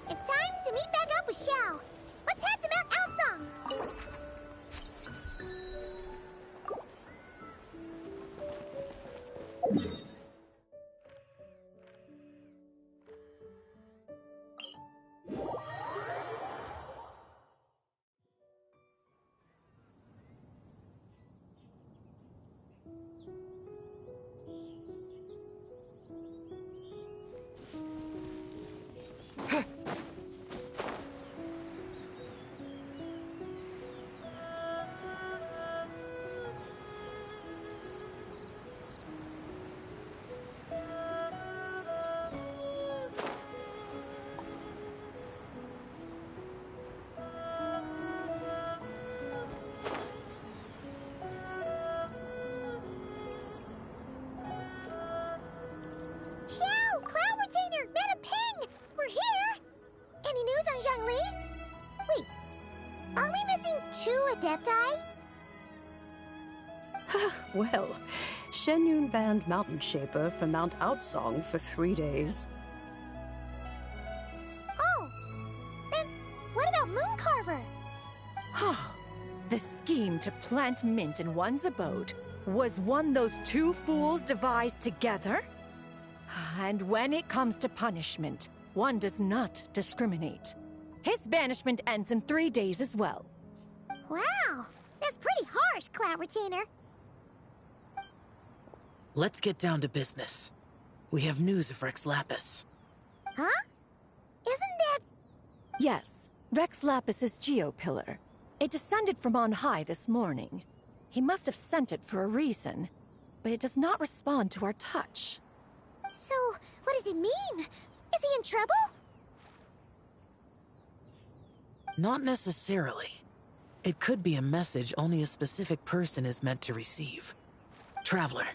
It's time to meet back up with Xiao. Let's head to Mount Outsong. Xiao! Cloud Retainer! Madam Ping! We're here! Any news on Zhongli? Wait, are we missing 2 Adepti? Well, Shenyun banned Mountain Shaper from Mount Outsong for 3 days. Oh, then what about Mooncarver? The scheme to plant mint in one's abode was one those 2 fools devised together? And when it comes to punishment, one does not discriminate. His banishment ends in 3 days as well. Wow, that's pretty harsh, Cloud Retainer. Let's get down to business. We have news of Rex Lapis. Huh? Isn't that... Yes, Rex Lapis's Geopillar. It descended from on high this morning. He must have sent it for a reason, but it does not respond to our touch. So, what does it mean? Is he in trouble? Not necessarily. It could be a message only a specific person is meant to receive. Traveler,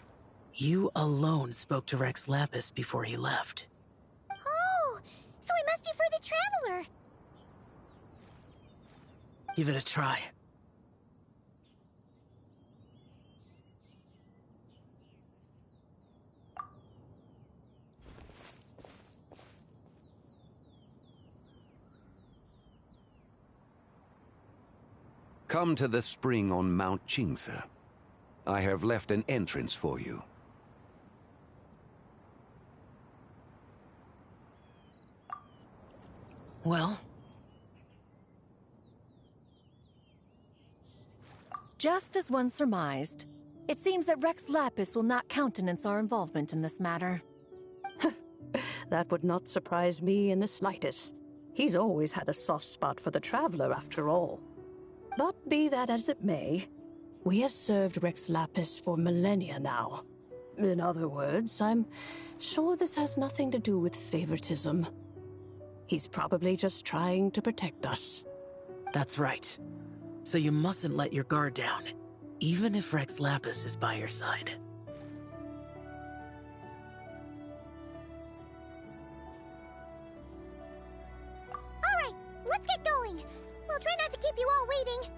you alone spoke to Rex Lapis before he left. Oh, so it must be for the Traveler. Give it a try. Come to the spring on Mount Qingse. I have left an entrance for you. Well? Just as one surmised, it seems that Rex Lapis will not countenance our involvement in this matter. That would not surprise me in the slightest. He's always had a soft spot for the Traveler, after all. But be that as it may, we have served Rex Lapis for millennia now. In other words, I'm sure this has nothing to do with favoritism. He's probably just trying to protect us. That's right. So you mustn't let your guard down, even if Rex Lapis is by your side. Alright, let's get going. We'll try not to keep you all waiting.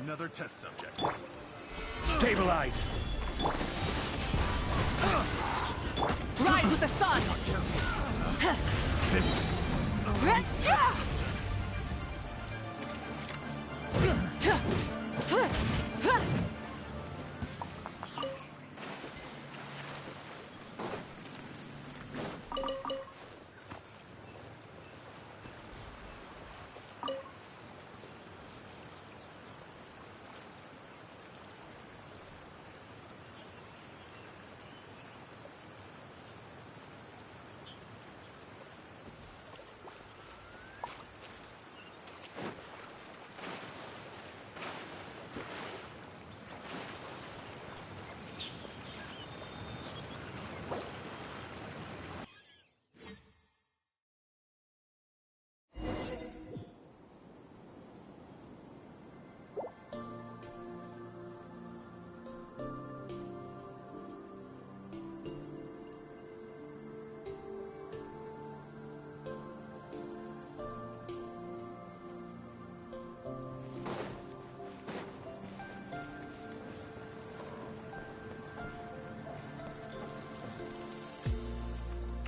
Another test subject. Stabilize! Rise with the sun!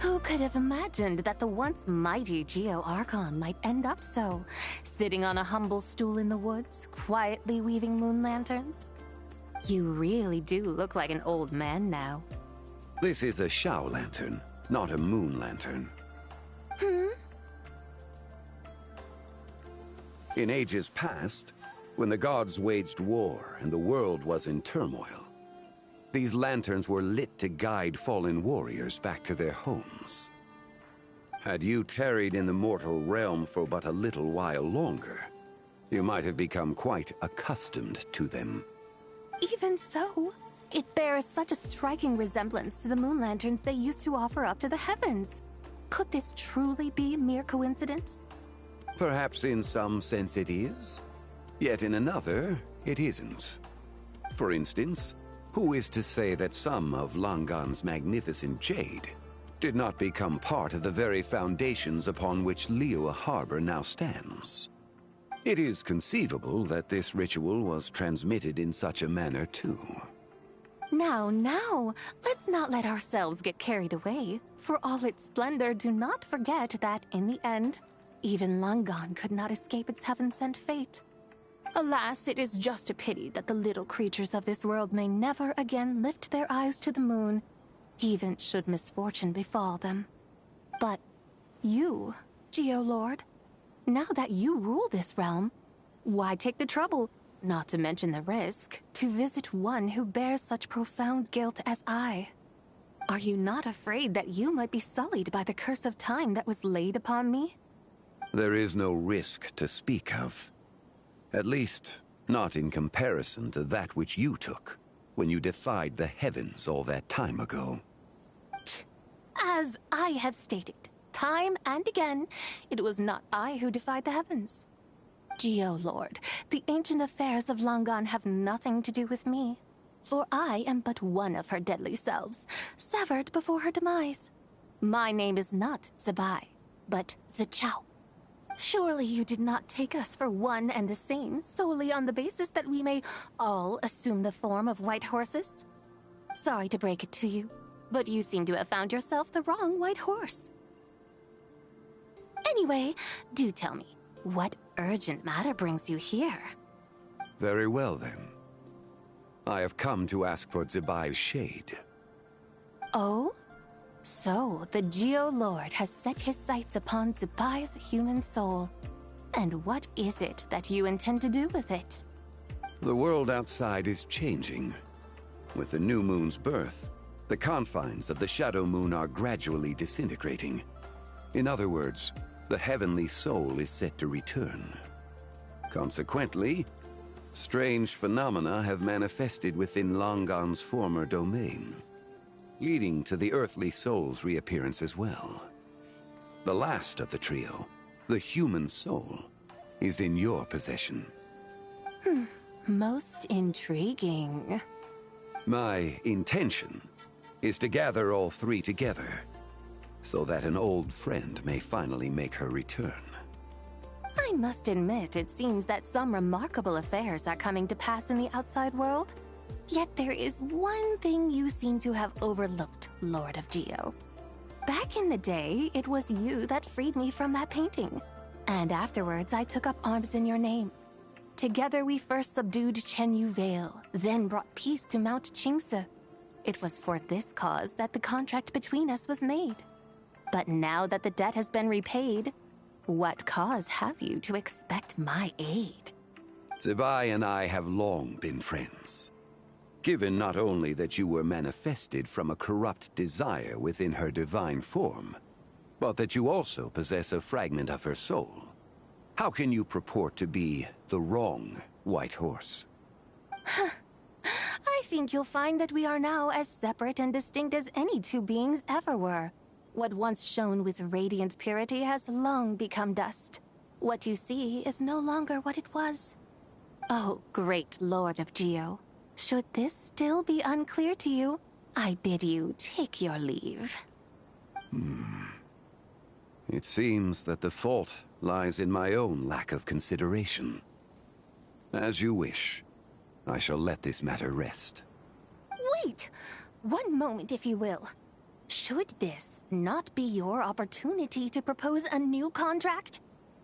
Who could have imagined that the once mighty Geo Archon might end up so, sitting on a humble stool in the woods, quietly weaving moon lanterns? You really do look like an old man now. This is a Shao lantern, not a moon lantern. In ages past, when the gods waged war and the world was in turmoil, these lanterns were lit to guide fallen warriors back to their homes. Had you tarried in the mortal realm for but a little while longer, you might have become quite accustomed to them. Even so, it bears such a striking resemblance to the moon lanterns they used to offer up to the heavens. Could this truly be mere coincidence? Perhaps in some sense it is, yet in another, it isn't. For instance, who is to say that some of Langan's magnificent jade did not become part of the very foundations upon which Liyue Harbor now stands? It is conceivable that this ritual was transmitted in such a manner too. Now, let's not let ourselves get carried away. For all its splendor, do not forget that, in the end, even Langan could not escape its heaven-sent fate. Alas, it is just a pity that the little creatures of this world may never again lift their eyes to the moon, even should misfortune befall them. But you, Geolord, now that you rule this realm, why take the trouble, not to mention the risk, to visit one who bears such profound guilt as I? Are you not afraid that you might be sullied by the curse of time that was laid upon me? There is no risk to speak of. At least, not in comparison to that which you took when you defied the heavens all that time ago. As I have stated, time and again, it was not I who defied the heavens. Geolord, the ancient affairs of Langan have nothing to do with me, for I am but one of her deadly selves, severed before her demise. My name is not Zibai, but Zichao. Surely you did not take us for one and the same solely on the basis that we may all assume the form of white horses? Sorry to break it to you, but you seem to have found yourself the wrong white horse. Anyway, do tell me, what urgent matter brings you here? Very well then. I have come to ask for Zibai's shade. Oh? So, the Geolord has set his sights upon Zibai's human soul. And what is it that you intend to do with it? The world outside is changing. With the new moon's birth, the confines of the Shadow Moon are gradually disintegrating. In other words, the heavenly soul is set to return. Consequently, strange phenomena have manifested within Langan's former domain, leading to the earthly soul's reappearance as well. The last of the trio, the human soul, is in your possession. Most intriguing. My intention is to gather all three together, so that an old friend may finally make her return. I must admit, it seems that some remarkable affairs are coming to pass in the outside world. Yet there is one thing you seem to have overlooked, Lord of Geo. Back in the day, it was you that freed me from that painting. And afterwards, I took up arms in your name. Together we first subdued Chenyu Vale, then brought peace to Mount Qingse. It was for this cause that the contract between us was made. But now that the debt has been repaid, what cause have you to expect my aid? Zibai and I have long been friends. Given not only that you were manifested from a corrupt desire within her divine form, but that you also possess a fragment of her soul, how can you purport to be the wrong White Horse? I think you'll find that we are now as separate and distinct as any two beings ever were. What once shone with radiant purity has long become dust. What you see is no longer what it was. Oh, great Lord of Geo. Should this still be unclear to you, I bid you take your leave. It seems that the fault lies in my own lack of consideration. As you wish. I shall let this matter rest. Wait! One moment, if you will. Should this not be your opportunity to propose a new contract?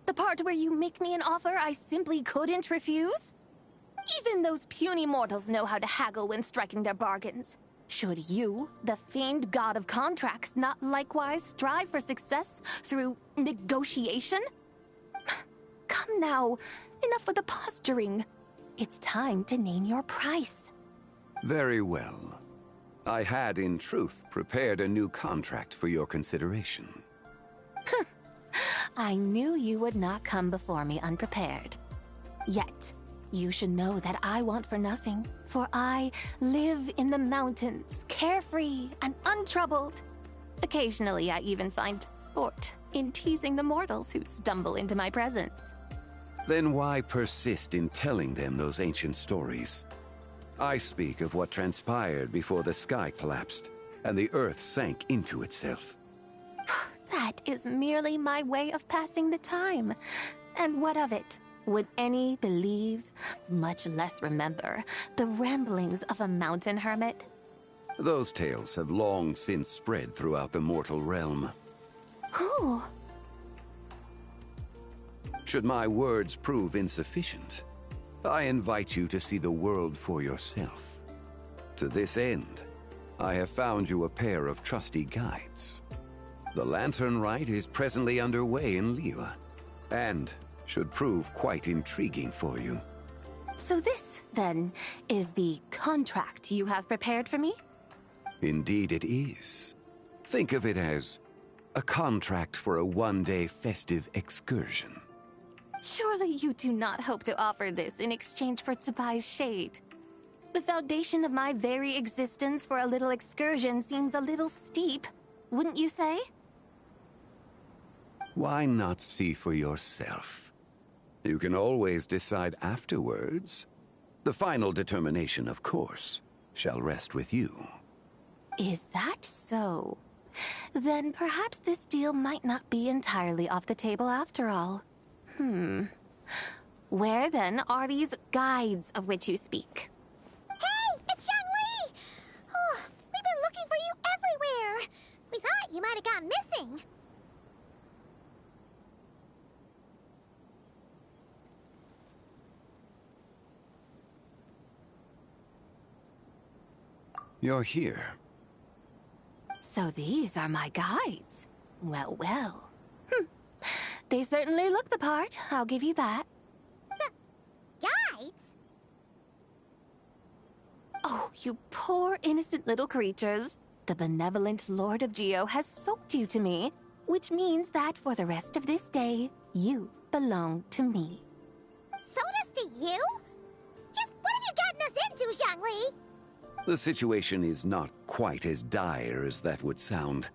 The part where you make me an offer I simply couldn't refuse? Even those puny mortals know how to haggle when striking their bargains. Should you, the famed god of contracts, not likewise strive for success through negotiation? Come now, enough with the posturing. It's time to name your price. Very well. I had, in truth, prepared a new contract for your consideration. I knew you would not come before me unprepared. Yet, you should know that I want for nothing, for I live in the mountains, carefree and untroubled. Occasionally, I even find sport in teasing the mortals who stumble into my presence. Then why persist in telling them those ancient stories? I speak of what transpired before the sky collapsed and the earth sank into itself. That is merely my way of passing the time. And what of it? Would any believe, much less remember, the ramblings of a mountain hermit? Those tales have long since spread throughout the mortal realm. Who? Should my words prove insufficient, I invite you to see the world for yourself. To this end, I have found you a pair of trusty guides. The Lantern Rite is presently underway in Liyue, and should prove quite intriguing for you. So this, then, is the contract you have prepared for me? Indeed it is. Think of it as a contract for a one-day festive excursion. Surely you do not hope to offer this in exchange for Tsubai's shade. The foundation of my very existence for a little excursion seems a little steep, wouldn't you say? Why not see for yourself? You can always decide afterwards. The final determination, of course, shall rest with you. Is that so? Then perhaps this deal might not be entirely off the table after all. Where then are these guides of which you speak? Hey, it's Xiangli! Oh, we've been looking for you everywhere. We thought you might have gone missing. You're here. So these are my guides. Well, well. They certainly look the part, I'll give you that. Guides? Oh, you poor innocent little creatures. The benevolent Lord of Geo has sold you to me, which means that for the rest of this day, you belong to me. Sold us to you? Just what have you gotten us into, Xiangli? The situation is not quite as dire as that would sound.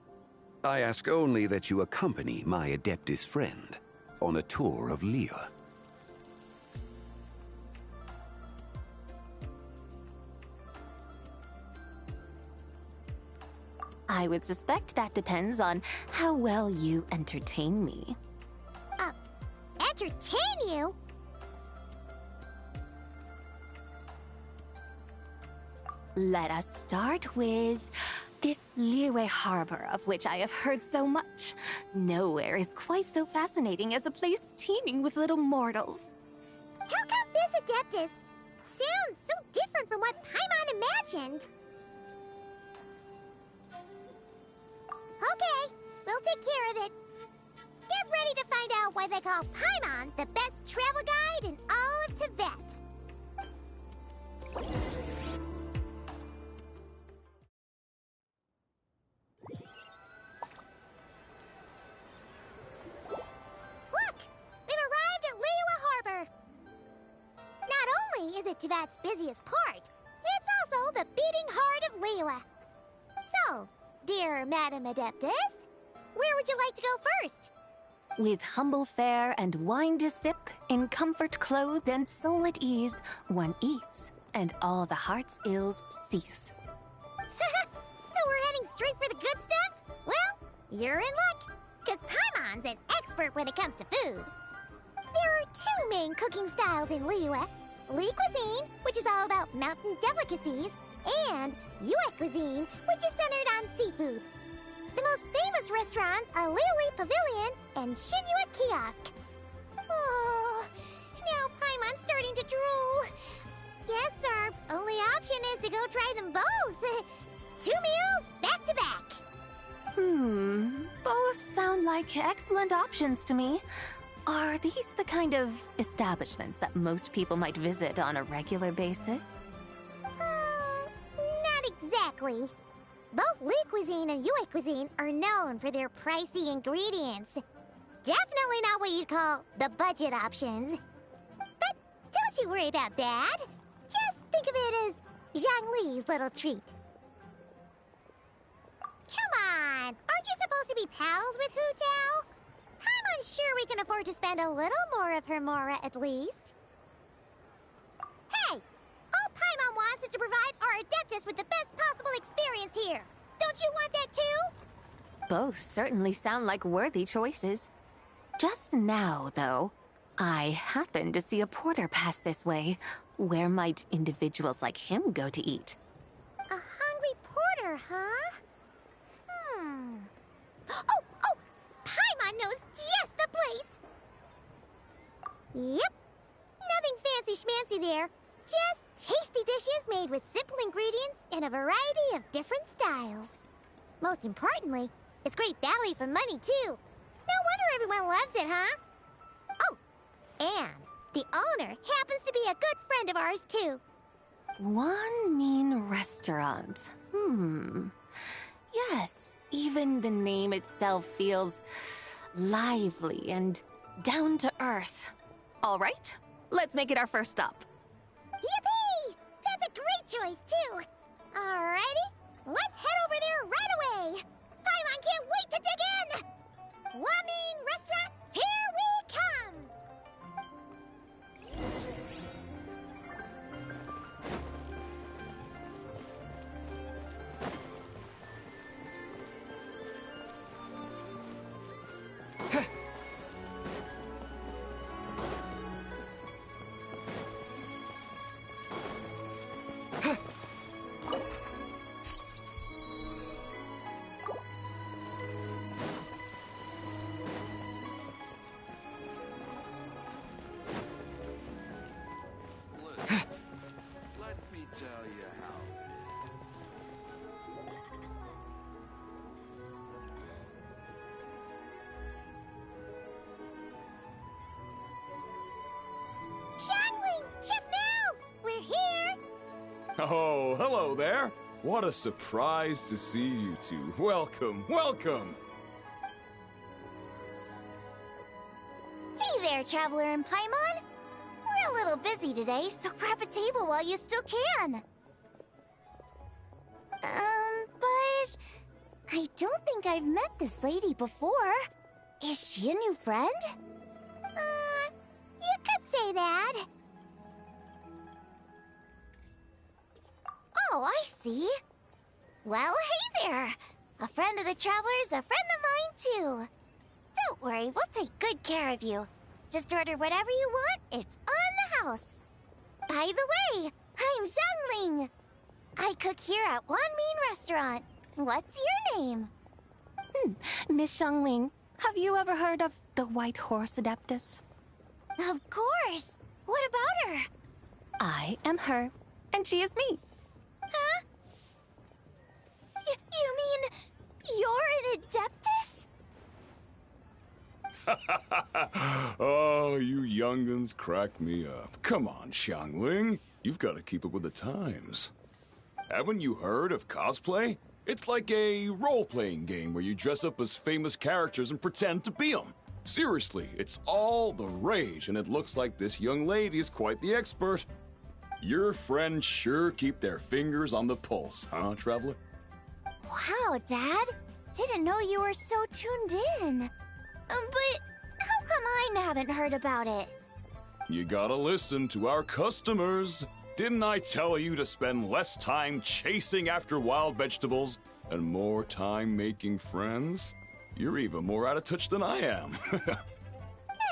I ask only that you accompany my Adeptus friend on a tour of Liyue. I would suspect that depends on how well you entertain me. entertain you. Let us start with this Liyue Harbor, of which I have heard so much. Nowhere is quite so fascinating as a place teeming with little mortals. How come this Adeptus sounds so different from what Paimon imagined? Okay, we'll take care of it. Get ready to find out why they call Paimon the best travel guide in all of Tibet. Look! We've arrived at Liyue Harbor. Not only is it Tibet's busiest port, it's also the beating heart of Liyue. So, dear Madam Adeptus, where would you like to go first? With humble fare and wine to sip, in comfort clothed and soul at ease, one eats, and all the heart's ills cease. So we're heading straight for the good stuff? Well, you're in luck, because Paimon's an expert when it comes to food. There are two main cooking styles in Liyue. Li cuisine, which is all about mountain delicacies, and Yue cuisine, which is centered on seafood. The most famous restaurants are Liuli Pavilion and Shinyue Kiosk. Oh, now Paimon's starting to drool. Guess our only option is to go try them both. 2 meals, back to back. Both sound like excellent options to me. Are these the kind of establishments that most people might visit on a regular basis? Not exactly. Both Li cuisine and Yue cuisine are known for their pricey ingredients. Definitely not what you'd call the budget options. But don't you worry about that. Just think of it as Zhongli's little treat. Come on! Aren't you supposed to be pals with Hu Tao? I'm unsure we can afford to spend a little more of her mora at least. Hey! All Paimon wants is to provide our Adeptus with the best possible experience here. Don't you want that too? Both certainly sound like worthy choices. Just now, though, I happened to see a porter pass this way. Where might individuals like him go to eat? A hungry porter, huh? Oh! Paimon knows just the place! Yep. Nothing fancy schmancy there. Just tasty dishes made with simple ingredients in a variety of different styles. Most importantly, it's great value for money, too. No wonder everyone loves it, huh? Oh, and the owner happens to be a good friend of ours, too. One mean restaurant. Yes, even the name itself feels lively and down to earth. All right, let's make it our first stop. Yippee! That's a great choice, too. Alrighty, let's head over there right away. Paimon can't wait to dig in. Wamin Restaurant, here we come! Let me tell you how it is. Xiangling! Chef Mel! We're here! Oh, hello there. What a surprise to see you two. Welcome, welcome. Hey there, Traveler and Paimon. We're a little busy today, so grab a table while you still can. But I don't think I've met this lady before. Is she a new friend? You could say that. Oh, I see. Well, hey there. A friend of the Traveler's a friend of mine, too. Don't worry, we'll take good care of you. Just order whatever you want, it's on the house. By the way, I'm Zhangling. I cook here at One Mean Restaurant. What's your name? Miss Xiangling, have you ever heard of the White Horse Adeptus? Of course. What about her? I am her, and she is me. Huh? You mean you're an Adeptus? Oh, you young'uns crack me up. Come on, Xiangling. You've got to keep up with the times. Haven't you heard of cosplay? It's like a role-playing game where you dress up as famous characters and pretend to be them. Seriously, it's all the rage, and it looks like this young lady is quite the expert. Your friends sure keep their fingers on the pulse, huh, Traveler? Wow, Dad. Didn't know you were so tuned in. But how come I haven't heard about it? You gotta listen to our customers. Didn't I tell you to spend less time chasing after wild vegetables and more time making friends? You're even more out of touch than I am. Hey,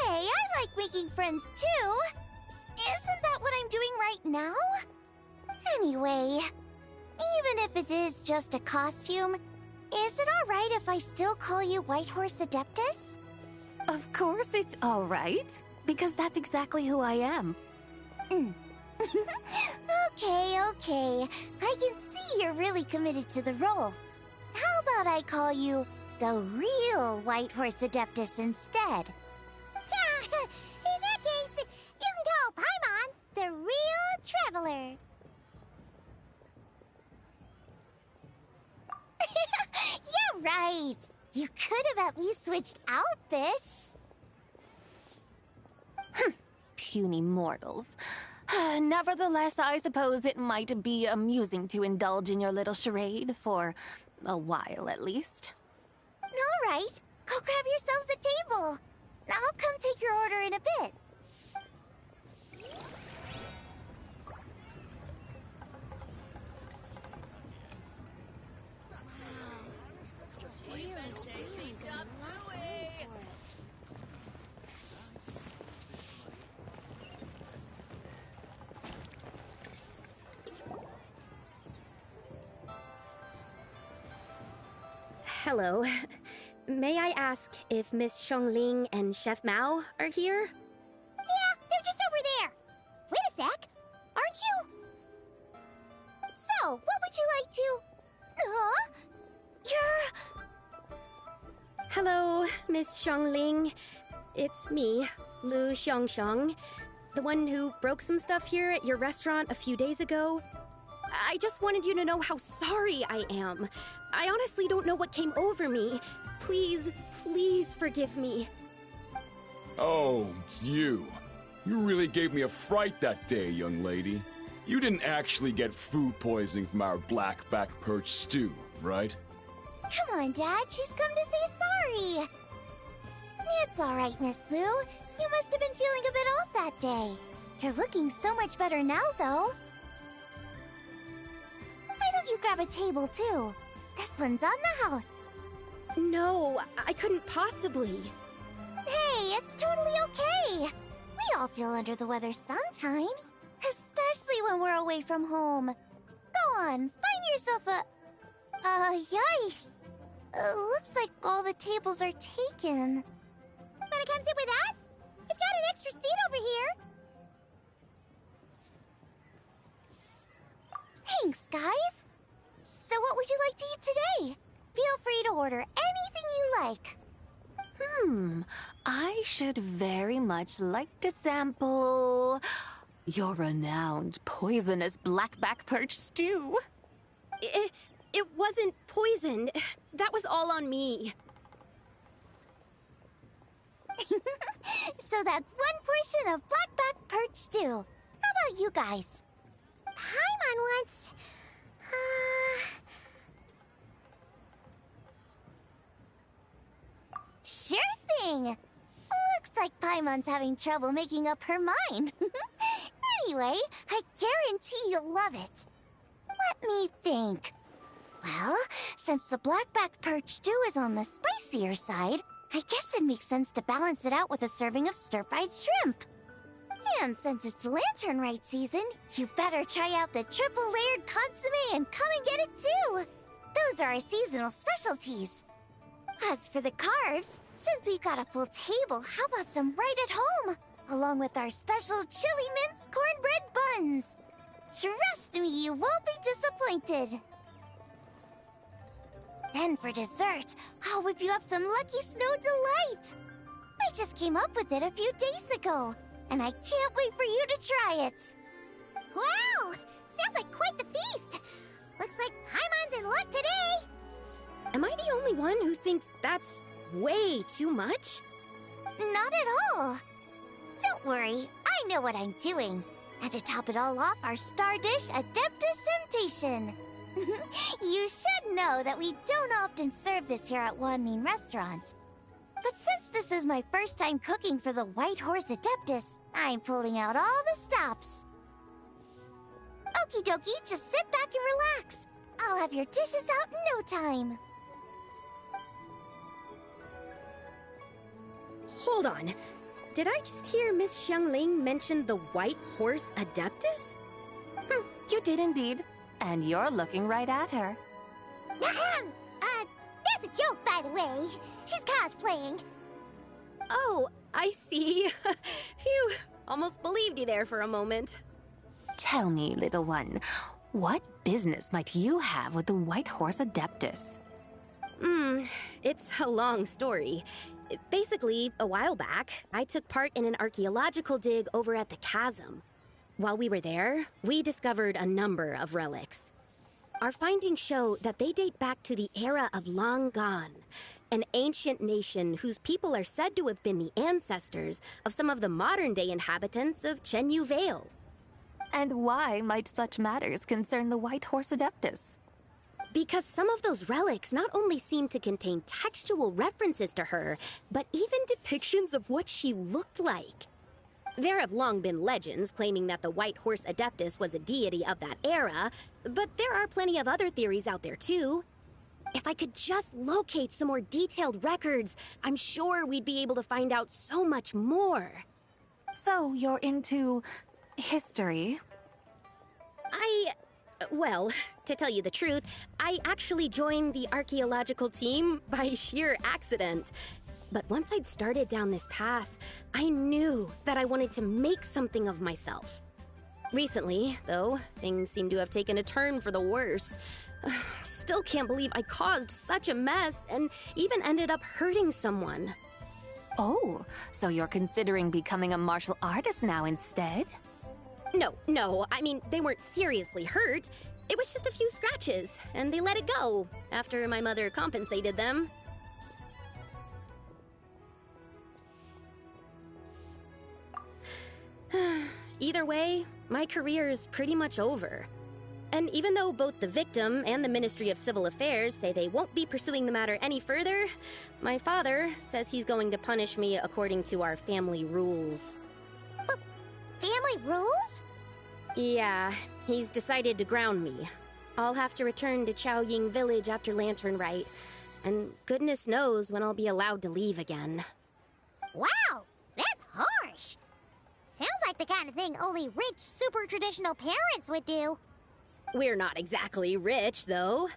I like making friends too. Isn't that what I'm doing right now? Anyway, even if it is just a costume, is it alright if I still call you White Horse Adeptus? Of course it's all right, because that's exactly who I am. Okay. I can see you're really committed to the role. How about I call you the real White Horse Adeptus instead? In that case, you can call Paimon the real Traveler. Yeah, right. You could have at least switched outfits. Puny mortals. Nevertheless, I suppose it might be amusing to indulge in your little charade, for a while at least. All right, go grab yourselves a table. I'll come take your order in a bit. Hello. May I ask if Miss Xiangling and Chef Mao are here? Yeah, they're just over there. Wait a sec. Aren't you? So, what would you like to... You're... Hello, Miss Xiangling. It's me, Lu Xiangxiang, the one who broke some stuff here at your restaurant a few days ago. I just wanted you to know how sorry I am. I honestly don't know what came over me. Please forgive me. Oh, it's you. You really gave me a fright that day, young lady. You didn't actually get food poisoning from our blackback perch stew, right? Come on, Dad. She's come to say sorry. It's all right, Miss Lu. You must have been feeling a bit off that day. You're looking so much better now, though. Why don't you grab a table, too? This one's on the house. No, I couldn't possibly. Hey, it's totally okay. We all feel under the weather sometimes, especially when we're away from home. Go on, find yourself a... yikes. Looks like all the tables are taken. Wanna come sit with us? We've got an extra seat over here. Thanks, guys. So what would you like to eat today? Feel free to order anything you like. I should very much like to sample your renowned poisonous blackback perch stew. It wasn't poisoned. That was all on me. So that's one portion of blackback perch stew. How about you guys? Paimon wants... Sure thing! Looks like Paimon's having trouble making up her mind. Anyway, I guarantee you'll love it. Let me think. Well, since the blackback perch stew is on the spicier side, I guess it makes sense to balance it out with a serving of stir-fried shrimp. And since it's Lantern Rite season, you better try out the triple-layered consommé and come and get it too! Those are our seasonal specialties. As for the carbs, since we've got a full table, how about some right at home? Along with our special chili mince cornbread buns. Trust me, you won't be disappointed. Then for dessert, I'll whip you up some Lucky Snow Delight. I just came up with it a few days ago, and I can't wait for you to try it. Wow! Sounds like quite the feast. Looks like Paimon's in luck today. Am I the only one who thinks that's way too much? Not at all. Don't worry, I know what I'm doing. And to top it all off, our star dish, Adeptus Temptation. You should know that we don't often serve this here at Wanmin Restaurant. But since this is my first time cooking for the White Horse Adeptus, I'm pulling out all the stops. Okie dokie, just sit back and relax. I'll have your dishes out in no time. Hold on. Did I just hear Miss Xiangling mention the White Horse Adeptus? You did indeed. And you're looking right at her. That's a joke, by the way. She's cosplaying. Oh, I see. Phew, almost believed you there for a moment. Tell me, little one, what business might you have with the White Horse Adeptus? It's a long story. Basically, a while back, I took part in an archaeological dig over at the chasm. While we were there, we discovered a number of relics. Our findings show that they date back to the era of Long Gone, an ancient nation whose people are said to have been the ancestors of some of the modern-day inhabitants of Chenyu Vale. And why might such matters concern the White Horse Adeptus? Because some of those relics not only seem to contain textual references to her, but even depictions of what she looked like. There have long been legends claiming that the White Horse Adeptus was a deity of that era, but there are plenty of other theories out there too. If I could just locate some more detailed records, I'm sure we'd be able to find out so much more. So you're into history? Well, to tell you the truth, I actually joined the archaeological team by sheer accident. But once I'd started down this path, I knew that I wanted to make something of myself. Recently, though, things seem to have taken a turn for the worse. Still can't believe I caused such a mess and even ended up hurting someone. Oh, so you're considering becoming a martial artist now instead? No, I mean, they weren't seriously hurt. It was just a few scratches, and they let it go after my mother compensated them. Either way, my career is pretty much over. And even though both the victim and the Ministry of Civil Affairs say they won't be pursuing the matter any further, my father says he's going to punish me according to our family rules. Family rules? Yeah, he's decided to ground me. I'll have to return to Chaoying Village after Lantern Rite, and goodness knows when I'll be allowed to leave again. Wow, that's harsh. Sounds like the kind of thing only rich, super traditional parents would do. We're not exactly rich, though.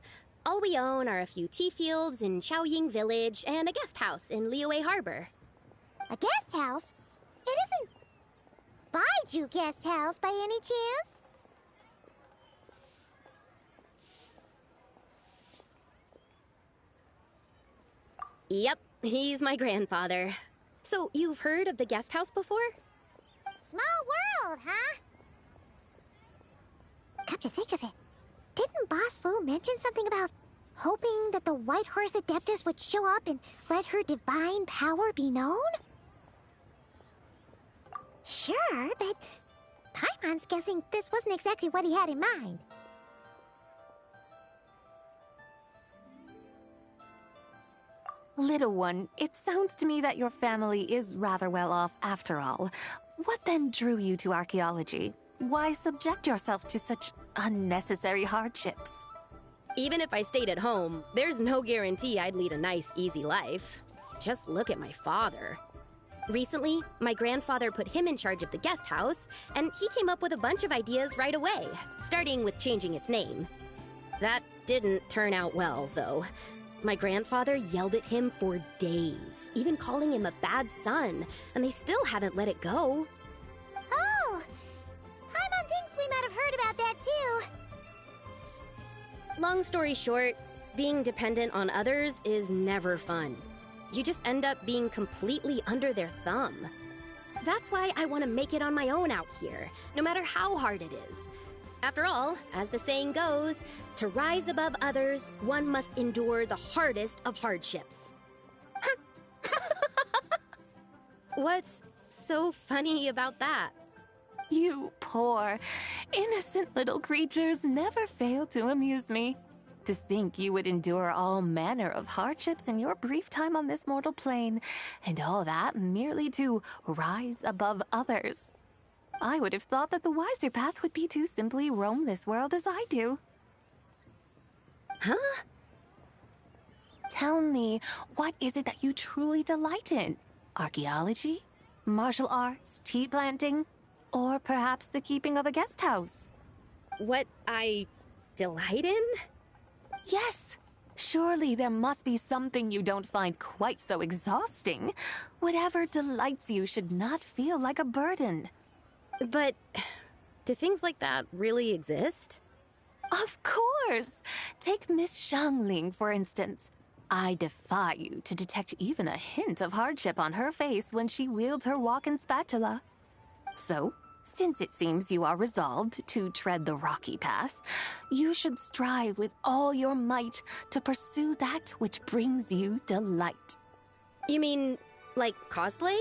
All we own are a few tea fields in Chaoying Village and a guest house in Liyue Harbor. A guest house? It isn't Baiju Guest House by any chance? Yep, he's my grandfather. So, you've heard of the guest house before? Small world, huh? Come to think of it, didn't Boss Fu mention something about hoping that the White Horse Adeptus would show up and let her divine power be known? Sure, but Paimon's guessing this wasn't exactly what he had in mind. Little one, it sounds to me that your family is rather well off after all. What then drew you to archaeology? Why subject yourself to such unnecessary hardships? Even if I stayed at home, there's no guarantee I'd lead a nice, easy life. just look at my father. Recently, my grandfather put him in charge of the guest house, and he came up with a bunch of ideas right away, starting with changing its name. That didn't turn out well, though. My grandfather yelled at him for days, even calling him a bad son, and they still haven't let it go. Oh! Paimon thinks we might have heard about that too. Long story short, being dependent on others is never fun. You just end up being completely under their thumb. That's why I want to make it on my own out here, no matter how hard it is. After all, as the saying goes, to rise above others, one must endure the hardest of hardships. What's so funny about that? You poor, innocent little creatures never fail to amuse me. To think you would endure all manner of hardships in your brief time on this mortal plane, and all that merely to rise above others. I would have thought that the wiser path would be to simply roam this world as I do. Huh? Tell me, what is it that you truly delight in? Archaeology? Martial arts? Tea planting? Or perhaps the keeping of a guest house? What I delight in? Yes. Surely there must be something you don't find quite so exhausting. Whatever delights you should not feel like a burden. But do things like that really exist? Of course! Take Miss Xiangling, for instance. I defy you to detect even a hint of hardship on her face when she wields her walking spatula. So, since it seems you are resolved to tread the rocky path, you should strive with all your might to pursue that which brings you delight. You mean, like cosplay?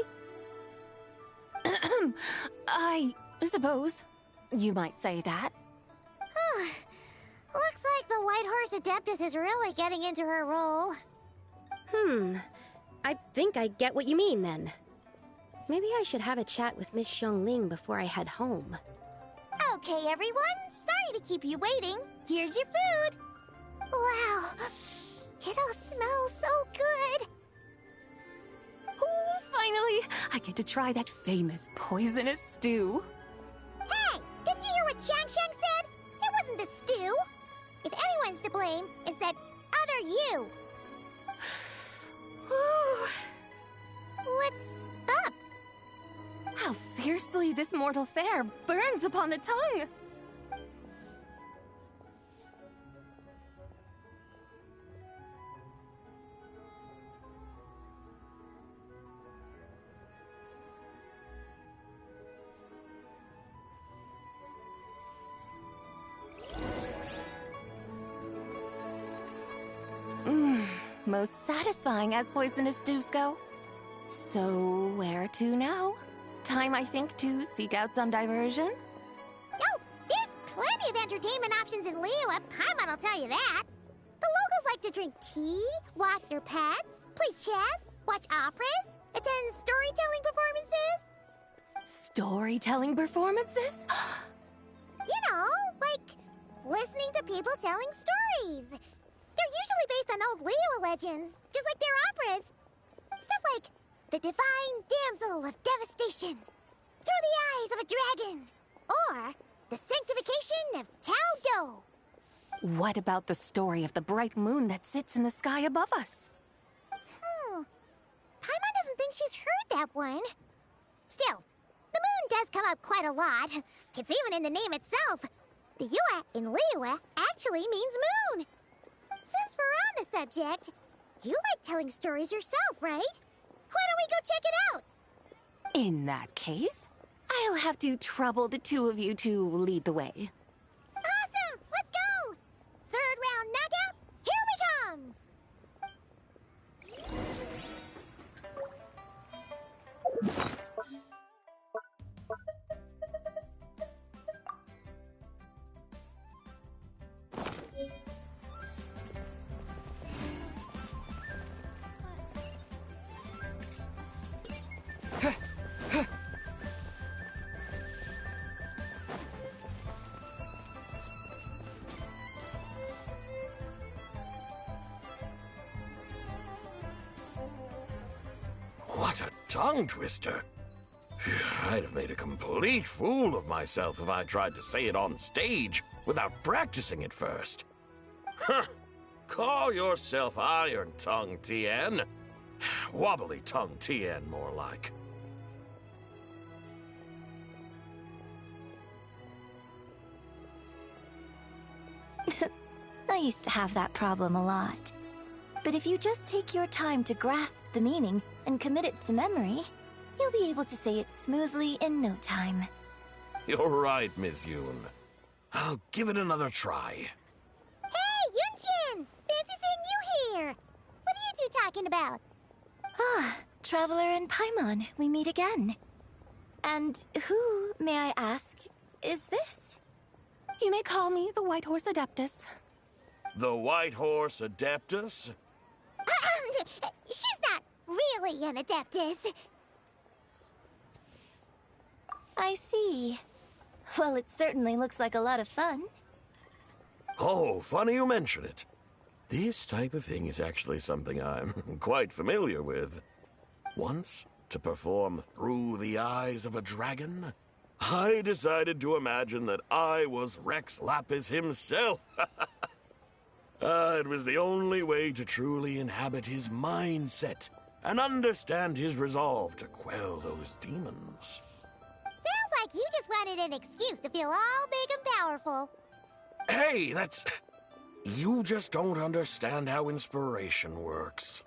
I suppose you might say that. Looks like the White Horse Adeptus is really getting into her role. I think I get what you mean then. Maybe I should have a chat with Miss Xiangling before I head home. Okay, everyone. Sorry to keep you waiting. Here's your food. Wow. It all smells so good. Oh, finally! I get to try that famous poisonous stew. Hey! Didn't you hear what Shang said? It wasn't the stew. If anyone's to blame, it's that other you. What's up? How fiercely this mortal fare burns upon the tongue! Most satisfying as poisonous stews go. So, where to now? Time, I think, to seek out some diversion? Oh, there's plenty of entertainment options in Liyue. Paimon will tell you that. The locals like to drink tea, walk their pets, play chess, watch operas, attend storytelling performances. Storytelling performances? You know, like listening to people telling stories. They're usually based on old Liyue legends, just like their operas. Stuff like The Divine Damsel of Devastation, Through the Eyes of a Dragon, or The Sanctification of Tao Do. What about the story of the bright moon that sits in the sky above us? Paimon doesn't think she's heard that one. Still, the moon does come up quite a lot. It's even in the name itself. The Yue in Liyue actually means moon. Since we're on the subject, you like telling stories yourself, right? Why don't we go check it out? In that case, I'll have to trouble the two of you to lead the way. Awesome! Let's go! Third round knockout, here we come! What a tongue twister. I'd have made a complete fool of myself if I tried to say it on stage without practicing it first. Huh. Call yourself Iron Tongue, Tien. Wobbly Tongue, Tien, more like. I used to have that problem a lot. But if you just take your time to grasp the meaning and commit it to memory, you'll be able to say it smoothly in no time. You're right, Miss Yoon. I'll give it another try. Hey, Yunchin! Fancy seeing you here! What are you two talking about? Ah, Traveler and Paimon, we meet again. And who, may I ask, is this? You may call me the White Horse Adeptus. The White Horse Adeptus? She's not really an Adeptus. I see. Well, it certainly looks like a lot of fun. Oh, funny you mention it. This type of thing is actually something I'm quite familiar with. Once, to perform Through the Eyes of a Dragon, I decided to imagine that I was Rex Lapis himself. It was the only way to truly inhabit his mindset and understand his resolve to quell those demons. Sounds like you just wanted an excuse to feel all big and powerful. Hey, that's... You just don't understand how inspiration works.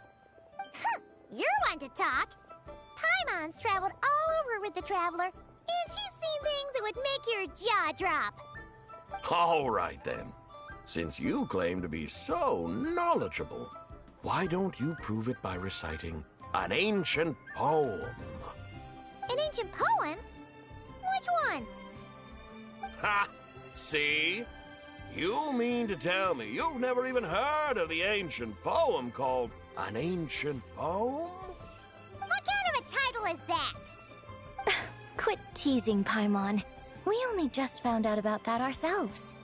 You're one to talk. Paimon's traveled all over with the Traveler, and she's seen things that would make your jaw drop. All right, then. Since you claim to be so knowledgeable, why don't you prove it by reciting an ancient poem? An ancient poem? Which one? Ha! See? You mean to tell me you've never even heard of the ancient poem called An Ancient Poem? What kind of a title is that? Quit teasing, Paimon. We only just found out about that ourselves.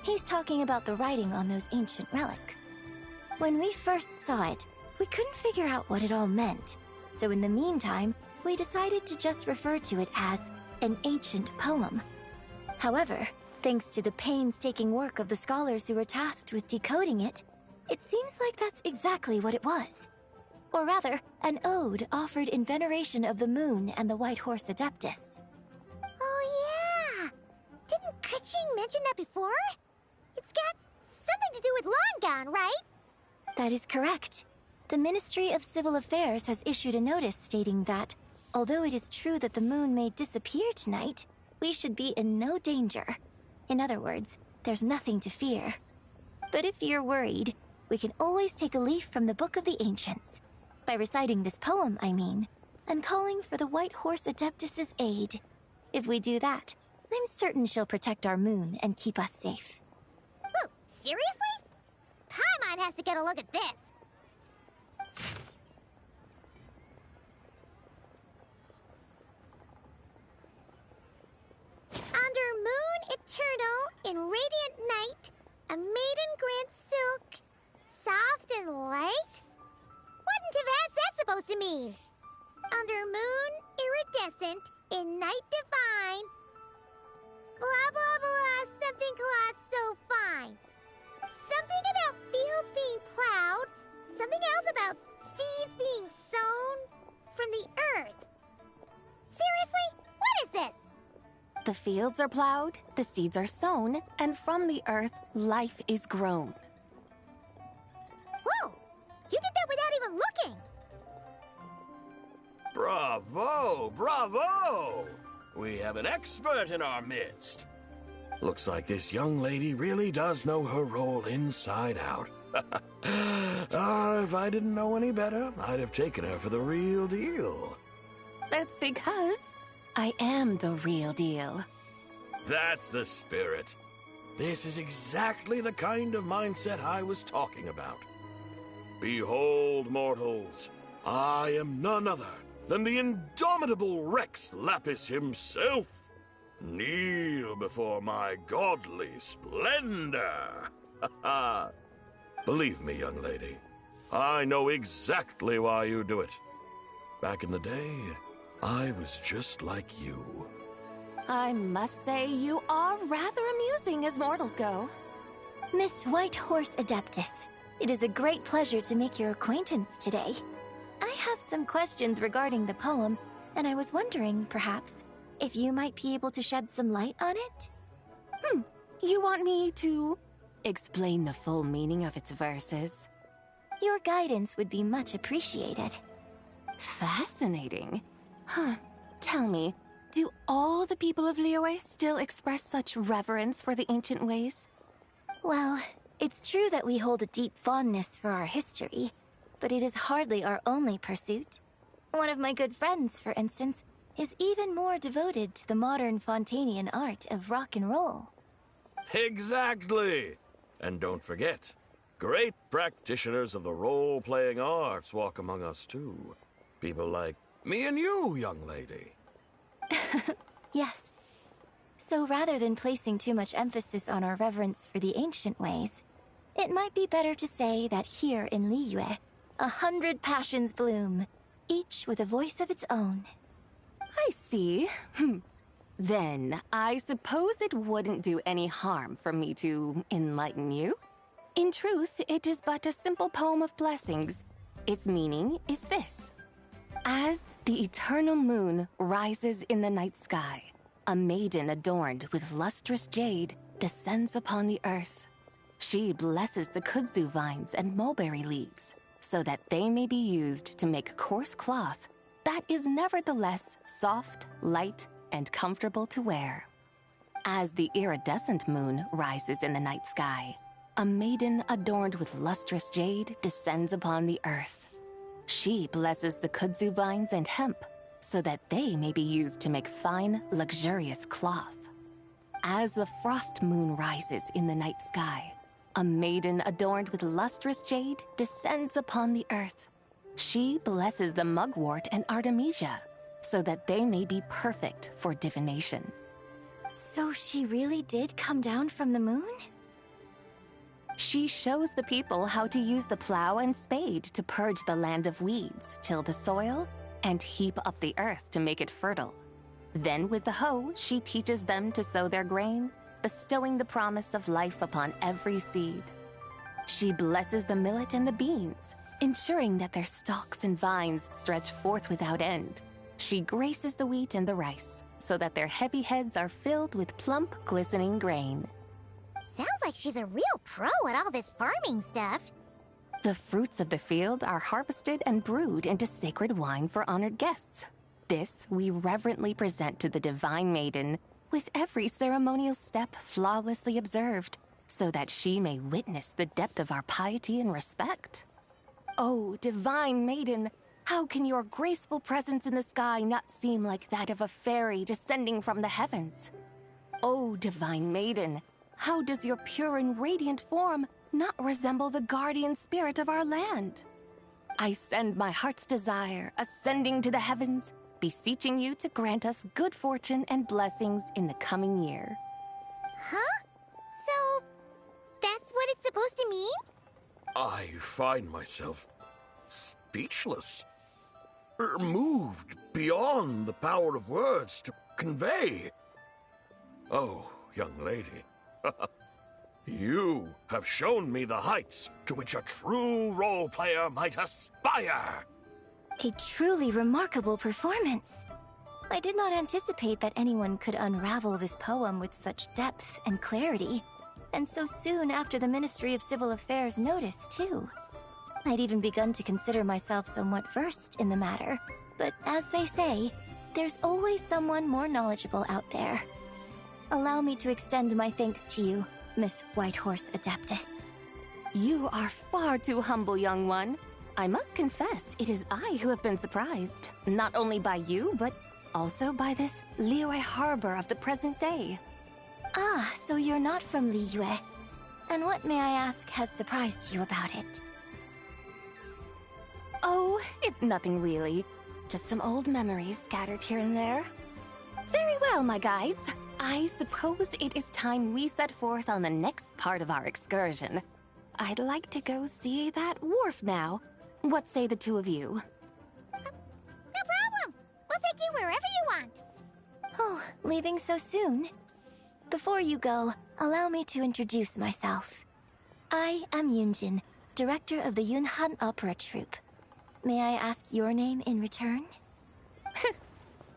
He's talking about the writing on those ancient relics. When we first saw it, we couldn't figure out what it all meant. So in the meantime, we decided to just refer to it as an ancient poem. However, thanks to the painstaking work of the scholars who were tasked with decoding it, it seems like that's exactly what it was. Or rather, an ode offered in veneration of the moon and the White Horse Adeptus. Oh yeah! Didn't Kuching mention that before? It's got something to do with Longon, right? That is correct. The Ministry of Civil Affairs has issued a notice stating that, although it is true that the moon may disappear tonight, we should be in no danger. In other words, there's nothing to fear. But if you're worried, we can always take a leaf from the Book of the Ancients. By reciting this poem, I mean, and calling for the White Horse Adeptus' aid. If we do that, I'm certain she'll protect our moon and keep us safe. Ooh, seriously? Paimon has to get a look at this. Under moon eternal, in radiant night, a maiden grants silk, soft and light? What in Tivat's that supposed to mean? Under moon iridescent, in night divine, blah blah blah, something cloth so fine. Something about fields being plowed, something else about seeds being sown from the earth. Seriously? What is this? The fields are plowed, the seeds are sown, and from the earth, life is grown. Whoa! You did that without even looking! Bravo! Bravo! We have an expert in our midst. Looks like this young lady really does know her role inside out. If I didn't know any better, I'd have taken her for the real deal. That's because I am the real deal. That's the spirit. This is exactly the kind of mindset I was talking about. Behold, mortals, I am none other than the indomitable Rex Lapis himself. Kneel before my godly splendor. Believe me, young lady, I know exactly why you do it. Back in the day, I was just like you. I must say, you are rather amusing as mortals go. Miss Whitehorse Adeptus, it is a great pleasure to make your acquaintance today. I have some questions regarding the poem, and I was wondering, perhaps, if you might be able to shed some light on it? You want me to explain the full meaning of its verses? Your guidance would be much appreciated. Fascinating. Tell me, do all the people of Liyue still express such reverence for the ancient ways? Well, it's true that we hold a deep fondness for our history, but it is hardly our only pursuit. One of my good friends, for instance, is even more devoted to the modern Fontanian art of rock and roll. Exactly! And don't forget, great practitioners of the role-playing arts walk among us too. People like me and you, young lady. Yes. So rather than placing too much emphasis on our reverence for the ancient ways, it might be better to say that here in Liyue, 100 passions bloom, each with a voice of its own. I see. Then, I suppose it wouldn't do any harm for me to enlighten you. In truth, it is but a simple poem of blessings. Its meaning is this. As the eternal moon rises in the night sky, a maiden adorned with lustrous jade descends upon the earth. She blesses the kudzu vines and mulberry leaves, so that they may be used to make coarse cloth that is nevertheless soft, light, and comfortable to wear. As the iridescent moon rises in the night sky, a maiden adorned with lustrous jade descends upon the earth. She blesses the kudzu vines and hemp, so that they may be used to make fine, luxurious cloth. As the frost moon rises in the night sky, a maiden adorned with lustrous jade descends upon the earth. She blesses the mugwort and artemisia, so that they may be perfect for divination. So she really did come down from the moon? She shows the people how to use the plow and spade to purge the land of weeds, till the soil, and heap up the earth to make it fertile. Then with the hoe, she teaches them to sow their grain, bestowing the promise of life upon every seed. She blesses the millet and the beans, ensuring that their stalks and vines stretch forth without end. She graces the wheat and the rice, so that their heavy heads are filled with plump, glistening grain. Sounds like she's a real pro at all this farming stuff. The fruits of the field are harvested and brewed into sacred wine for honored guests. This we reverently present to the divine maiden, with every ceremonial step flawlessly observed, so that she may witness the depth of our piety and respect. Oh, divine maiden, how can your graceful presence in the sky not seem like that of a fairy descending from the heavens? Oh, divine maiden, how does your pure and radiant form not resemble the guardian spirit of our land? I send my heart's desire, ascending to the heavens, beseeching you to grant us good fortune and blessings in the coming year. Huh? So, that's what it's supposed to mean? I find myself speechless, moved beyond the power of words to convey. Oh, young lady, you have shown me the heights to which a true role player might aspire. A truly remarkable performance. I did not anticipate that anyone could unravel this poem with such depth and clarity, and so soon after the Ministry of Civil Affairs notice, too. I'd even begun to consider myself somewhat versed in the matter, but as they say, there's always someone more knowledgeable out there. Allow me to extend my thanks to you, Miss Whitehorse Adeptus. You are far too humble, young one. I must confess, it is I who have been surprised, not only by you, but also by this Liyue harbor of the present day. Ah, so you're not from Liyue. And what, may I ask, has surprised you about it? Oh, it's nothing really. Just some old memories scattered here and there. Very well, my guides. I suppose it is time we set forth on the next part of our excursion. I'd like to go see that wharf now. What say the two of you? wherever you want. Oh, leaving so soon? Before you go, allow me to introduce myself. I am Yunjin, director of the Yunhan Opera Troupe. May I ask your name in return?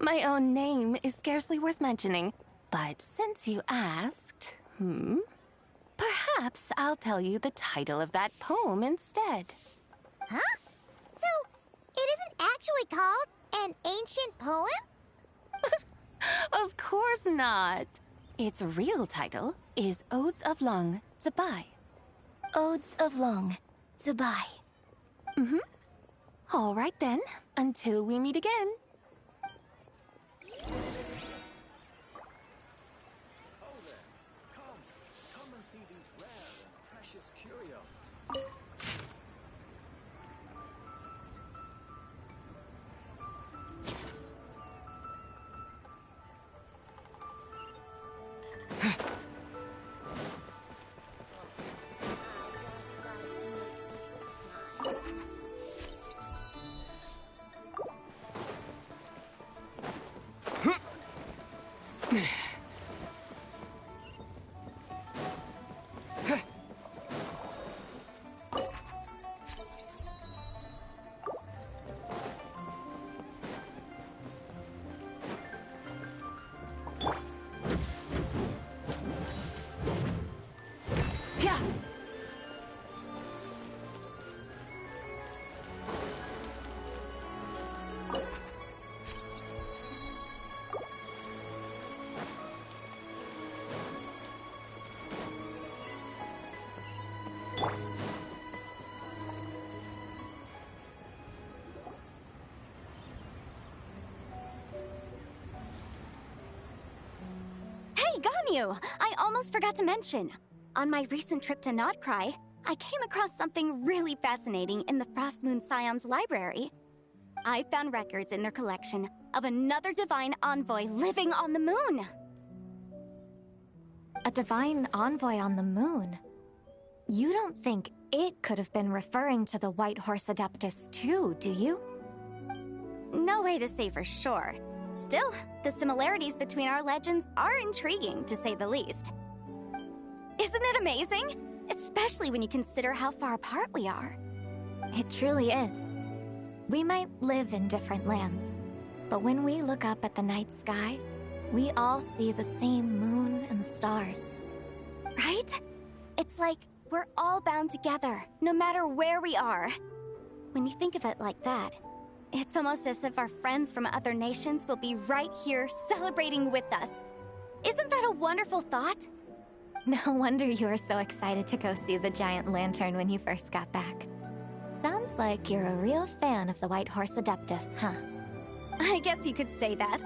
My own name is scarcely worth mentioning, but since you asked, perhaps I'll tell you the title of that poem instead. Huh? So, it isn't actually called an ancient poem? Of course not. Its real title is Odes of Long Zabai. Odes of Long Zabai. All right then, until we meet again. Come and see these rare and precious curios. Hey, Ganyu! I almost forgot to mention. On my recent trip to Notcry, I came across something really fascinating in the Frost Moon Scion's library. I found records in their collection of another divine envoy living on the moon. A divine envoy on the moon? You don't think it could have been referring to the White Horse Adeptus too, do you? No way to say for sure. Still, the similarities between our legends are intriguing, to say the least. Isn't it amazing? Especially when you consider how far apart we are. It truly is. We might live in different lands, but when we look up at the night sky, we all see the same moon and stars. Right? It's like we're all bound together, no matter where we are. When you think of it like that, it's almost as if our friends from other nations will be right here celebrating with us. Isn't that a wonderful thought? No wonder you were so excited to go see the giant lantern when you first got back. Sounds like you're a real fan of the White Horse Adeptus, huh? I guess you could say that.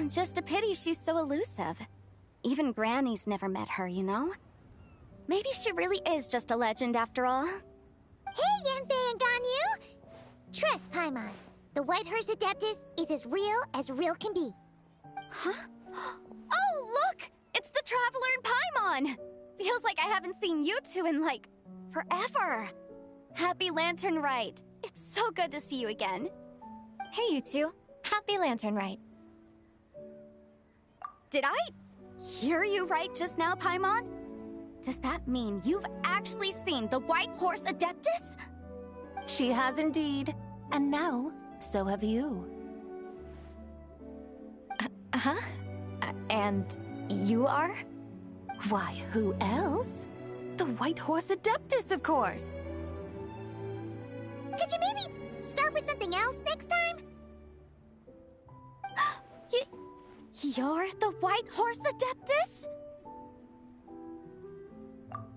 Just a pity she's so elusive. Even Granny's never met her, you know? Maybe she really is just a legend after all. Hey, Yanfei and Ganyu! Trust, Paimon. The White Horse Adeptus is as real can be. Huh? Oh, look! It's the Traveler and Paimon! Feels like I haven't seen you two in, like, forever. Happy Lantern Rite. It's so good to see you again. Hey, you two. Happy Lantern Rite. Did I hear you right just now, Paimon? Does that mean you've actually seen the White Horse Adeptus? She has indeed. And now, so have you. And you are? Why, who else? The White Horse Adeptus, of course. Could you maybe start with something else next time? You're the White Horse Adeptus?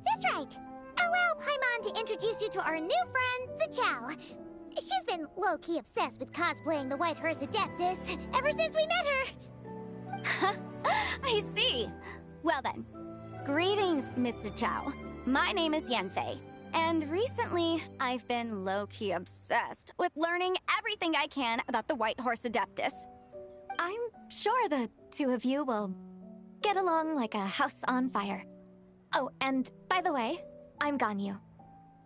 That's right. Allow Paimon to introduce you to our new friend, Zichao. She's been low-key obsessed with cosplaying the White Horse Adeptus ever since we met her. I see. Well then, greetings, Miss Zichao. My name is Yanfei, and recently I've been low-key obsessed with learning everything I can about the White Horse Adeptus. I'm sure the two of you will get along like a house on fire. Oh, and by the way, I'm Ganyu.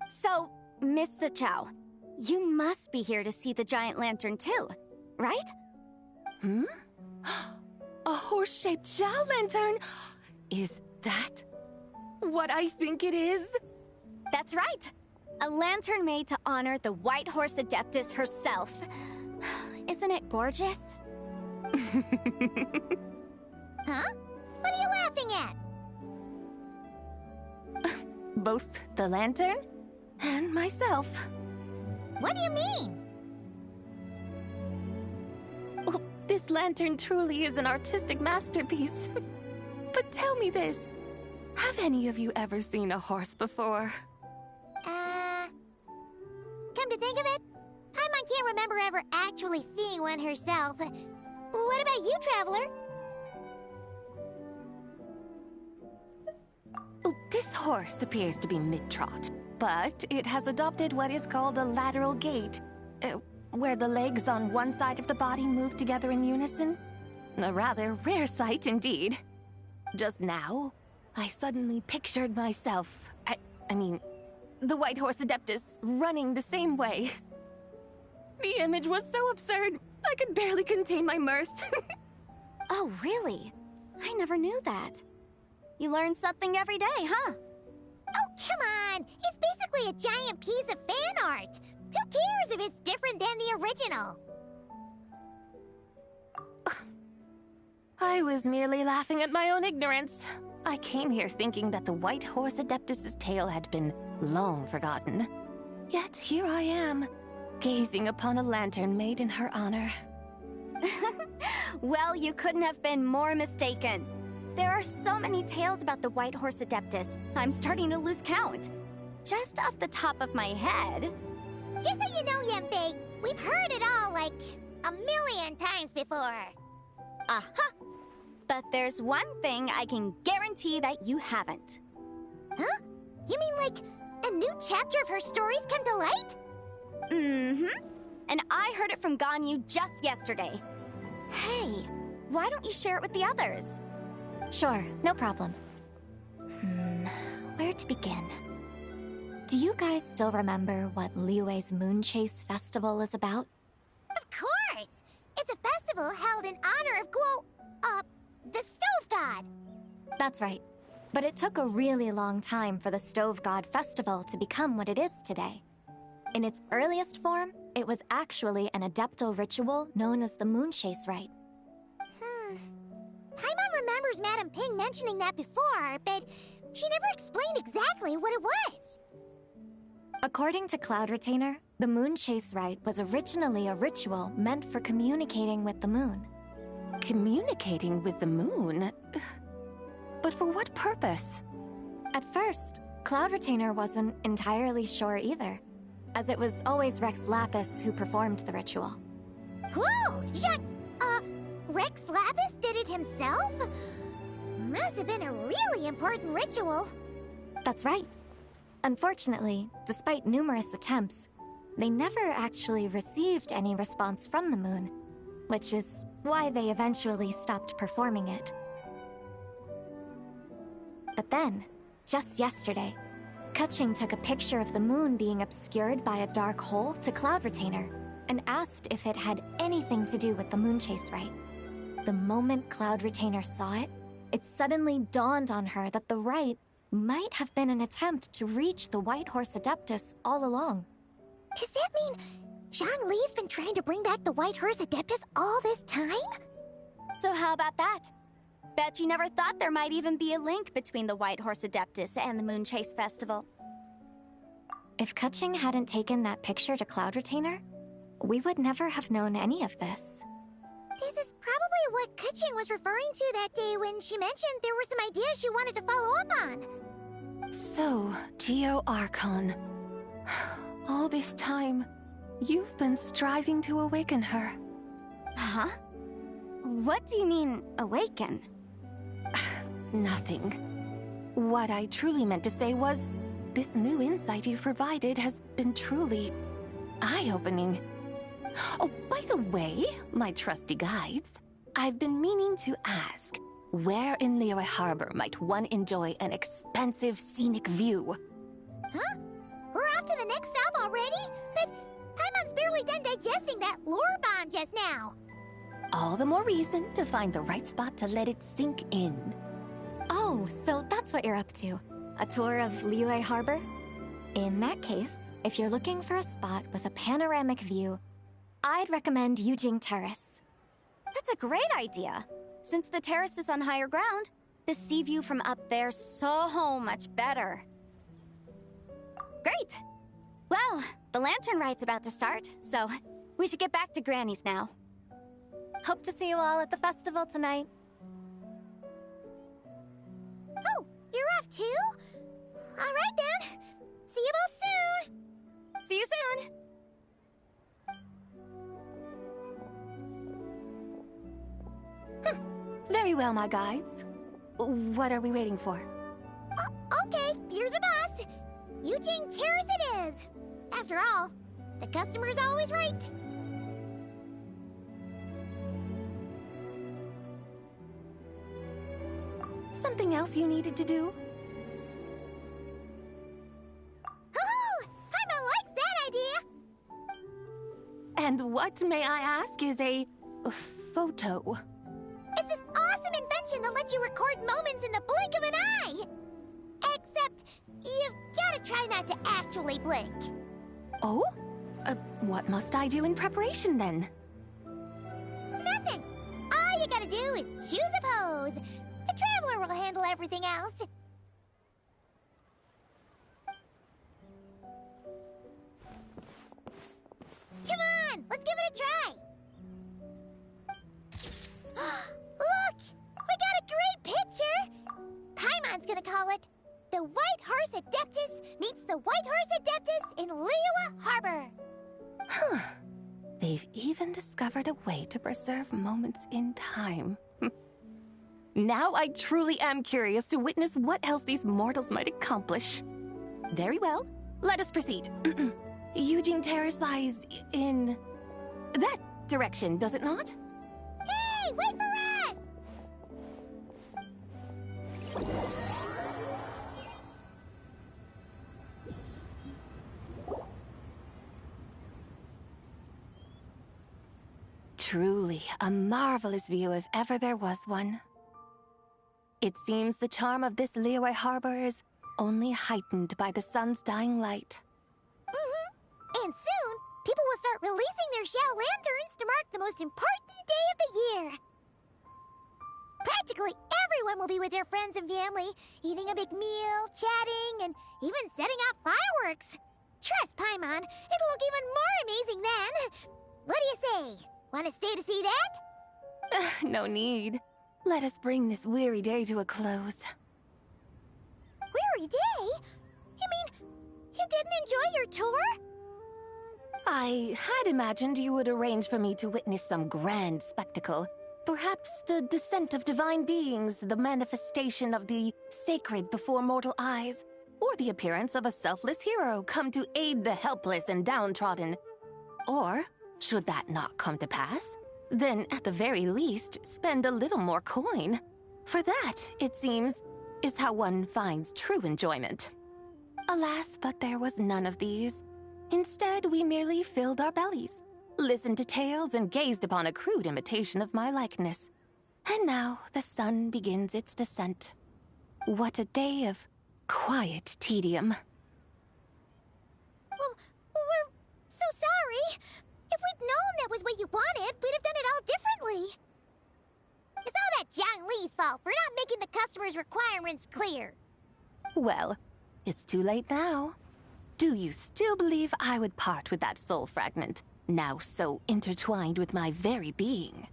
So, Miss Zichao, you must be here to see the giant lantern too, right? A horse-shaped Zhao lantern? Is that what I think it is? That's right! A lantern made to honor the White Horse Adeptus herself. Isn't it gorgeous? Huh? What are you laughing at? Both the lantern and myself. What do you mean? Well, this lantern truly is an artistic masterpiece. But tell me this, have any of you ever seen a horse before? Come to think of it, Paimon can't remember ever actually seeing one herself. What about you, Traveler? This horse appears to be mid-trot, but it has adopted what is called a lateral gait, where the legs on one side of the body move together in unison. A rather rare sight indeed. Just now, I suddenly pictured myself, I mean, the White Horse Adeptus running the same way. The image was so absurd, I could barely contain my mirth. Oh, really? I never knew that. You learn something every day, huh? Oh, come on! It's basically a giant piece of fan art! Who cares if it's different than the original? I was merely laughing at my own ignorance. I came here thinking that the White Horse Adeptus's tale had been long forgotten. Yet here I am, gazing upon a lantern made in her honor. Well, you couldn't have been more mistaken. There are so many tales about the White Horse Adeptus, I'm starting to lose count. Just off the top of my head... Just so you know, Yanfei, we've heard it all like a million times before. Uh-huh. But there's one thing I can guarantee that you haven't. Huh? You mean like a new chapter of her stories come to light? Mm-hmm. And I heard it from Ganyu just yesterday. Hey, why don't you share it with the others? Sure, no problem. Where to begin? Do you guys still remember what Liyue's Moon Chase Festival is about? Of course! It's a festival held in honor of the Stove God. That's right. But it took a really long time for the Stove God Festival to become what it is today. In its earliest form, it was actually an adeptal ritual known as the Moon Chase Rite. Paimon remembers Madame Ping mentioning that before, but she never explained exactly what it was. According to Cloud Retainer, the Moon Chase Rite was originally a ritual meant for communicating with the moon. Communicating with the moon? But for what purpose? At first, Cloud Retainer wasn't entirely sure either, as it was always Rex Lapis who performed the ritual. Whoa! Rex Lapis did it himself? Must have been a really important ritual. That's right. Unfortunately, despite numerous attempts, they never actually received any response from the moon, which is why they eventually stopped performing it. But then, just yesterday, Keqing took a picture of the moon being obscured by a dark hole to Cloud Retainer and asked if it had anything to do with the Moon Chase Rite. The moment Cloud Retainer saw it, it suddenly dawned on her that the rite might have been an attempt to reach the White Horse Adeptus all along. Does that mean Zhongli's been trying to bring back the White Horse Adeptus all this time? So how about that? Bet you never thought there might even be a link between the White Horse Adeptus and the Moon Chase Festival. If Keqing hadn't taken that picture to Cloud Retainer, we would never have known any of this. This is probably what Keqing was referring to that day when she mentioned there were some ideas she wanted to follow up on. So, Geo Archon. All this time, you've been striving to awaken her. Huh? What do you mean, awaken? Nothing. What I truly meant to say was, this new insight you've provided has been truly eye-opening. Oh, by the way, my trusty guides, I've been meaning to ask, where in Liyue Harbor might one enjoy an expansive scenic view? Huh? We're off to the next stop already? But Paimon's barely done digesting that lore bomb just now. all the more reason to find the right spot to let it sink in. Oh, so that's what you're up to. A tour of Liyue Harbor? In that case, if you're looking for a spot with a panoramic view, I'd recommend Yujing Terrace. That's a great idea. Since the terrace is on higher ground, the sea view from up there's so much better. Great! Well, the Lantern Rite's about to start, so we should get back to Granny's now. Hope to see you all at the festival tonight. Oh, you're off too? All right then. See you both soon. See you soon! Very well, my guides. What are we waiting for? Okay, you're the boss. Yujing Terrace it is. After all, the customer's always right. Something else you needed to do? Oh, Paimon likes that idea. And what, may I ask, is a photo? It's this awesome invention that lets you record moments in the blink of an eye. Except, you've gotta try not to actually blink. Oh? What must I do in preparation then? Nothing. All you gotta do is choose a pose. The Traveler will handle everything else. Come on, let's give it a try. Look! We got a great picture! Paimon's gonna call it The White Horse Adeptus Meets the White Horse Adeptus in Liyue Harbor. Huh. They've even discovered a way to preserve moments in time. Now I truly am curious to witness what else these mortals might accomplish. Very well, let us proceed. Yujing Terrace lies in that direction, does it not? Hey, wait for us! Truly a marvelous view if ever there was one. It seems the charm of this Liyue Harbor is only heightened by the sun's dying light. And soon, people will start releasing their shell lanterns to mark the most important day of the year. Practically everyone will be with their friends and family, eating a big meal, chatting, and even setting off fireworks. Trust Paimon, it'll look even more amazing then. What do you say? Want to stay to see that? No need. Let us bring this weary day to a close. Weary day? You mean, you didn't enjoy your tour? I had imagined you would arrange for me to witness some grand spectacle. Perhaps the descent of divine beings, the manifestation of the sacred before mortal eyes, or the appearance of a selfless hero come to aid the helpless and downtrodden. Or, should that not come to pass, then at the very least spend a little more coin. For that, it seems, is how one finds true enjoyment. Alas, but there was none of these. Instead, we merely filled our bellies, listened to tales, and gazed upon a crude imitation of my likeness. And now the sun begins its descent. What a day of quiet tedium. Well, we're so sorry. If we'd known that was what you wanted, we'd have done it all differently. It's all that Jiang Li's fault for not making the customer's requirements clear. Well, it's too late now. Do you still believe I would part with that soul fragment, now so intertwined with my very being?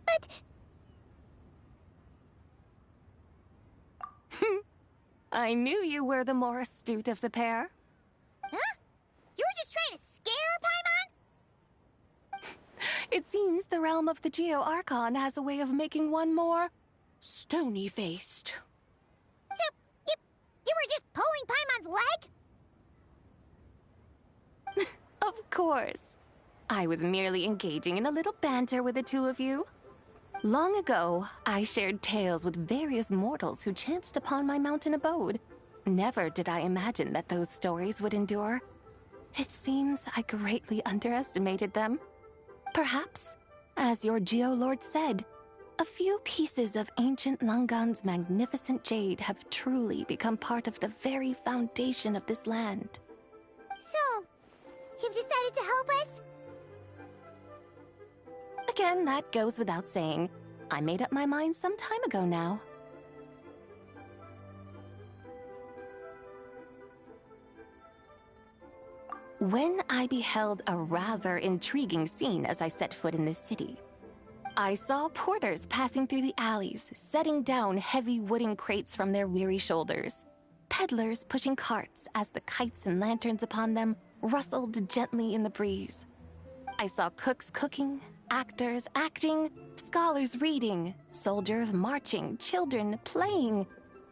But... I knew you were the more astute of the pair. Huh? You were just trying to scare Paimon? It seems the realm of the Geo-Archon has a way of making one more stony-faced. So, you were just pulling Paimon's leg? Of course. I was merely engaging in a little banter with the two of you. Long ago, I shared tales with various mortals who chanced upon my mountain abode. Never did I imagine that those stories would endure. It seems I greatly underestimated them. Perhaps As your Geolord said, a few pieces of ancient Langan's magnificent jade have truly become part of the very foundation of this land. So, you've decided to help us? Again, that goes without saying. I made up my mind some time ago now. When I beheld a rather intriguing scene as I set foot in this city, I saw porters passing through the alleys, setting down heavy wooden crates from their weary shoulders, peddlers pushing carts as the kites and lanterns upon them rustled gently in the breeze. I saw cooks cooking, actors acting, scholars reading, soldiers marching, children playing,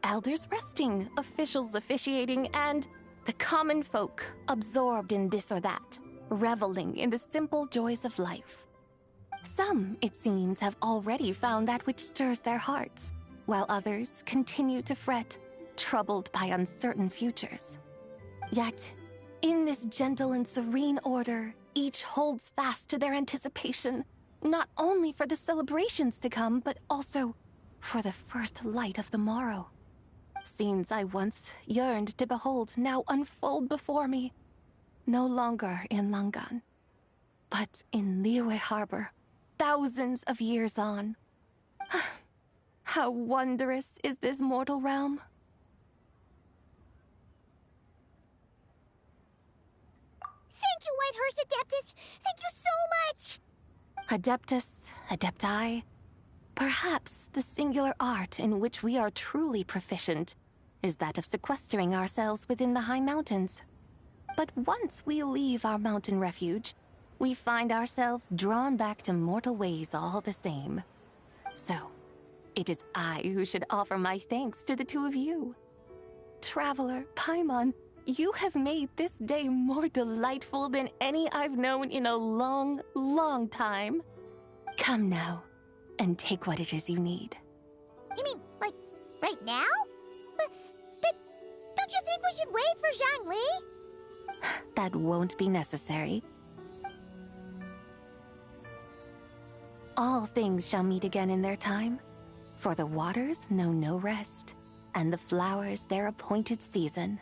elders resting, officials officiating, and the common folk absorbed in this or that, reveling in the simple joys of life. Some, it seems, have already found that which stirs their hearts, while others continue to fret, troubled by uncertain futures. Yet, in this gentle and serene order, each holds fast to their anticipation, not only for the celebrations to come, but also for the first light of the morrow. Scenes I once yearned to behold now unfold before me, no longer in Langan, but in Liyue Harbor, thousands of years on. How wondrous is this mortal realm! Thank you, Whitehurst Adeptus! Thank you so much! Adeptus, Adepti, perhaps the singular art in which we are truly proficient is that of sequestering ourselves within the high mountains. But once we leave our mountain refuge, we find ourselves drawn back to mortal ways all the same. So, it is I who should offer my thanks to the two of you. Traveler, Paimon, you have made this day more delightful than any I've known in a long, long time. Come now, and take what it is you need. You mean, like, right now? But don't you think we should wait for Zhangli? That won't be necessary. All things shall meet again in their time, for the waters know no rest, and the flowers their appointed season.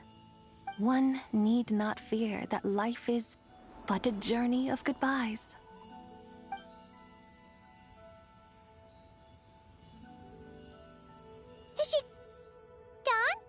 One need not fear that life is but a journey of goodbyes. Is she gone?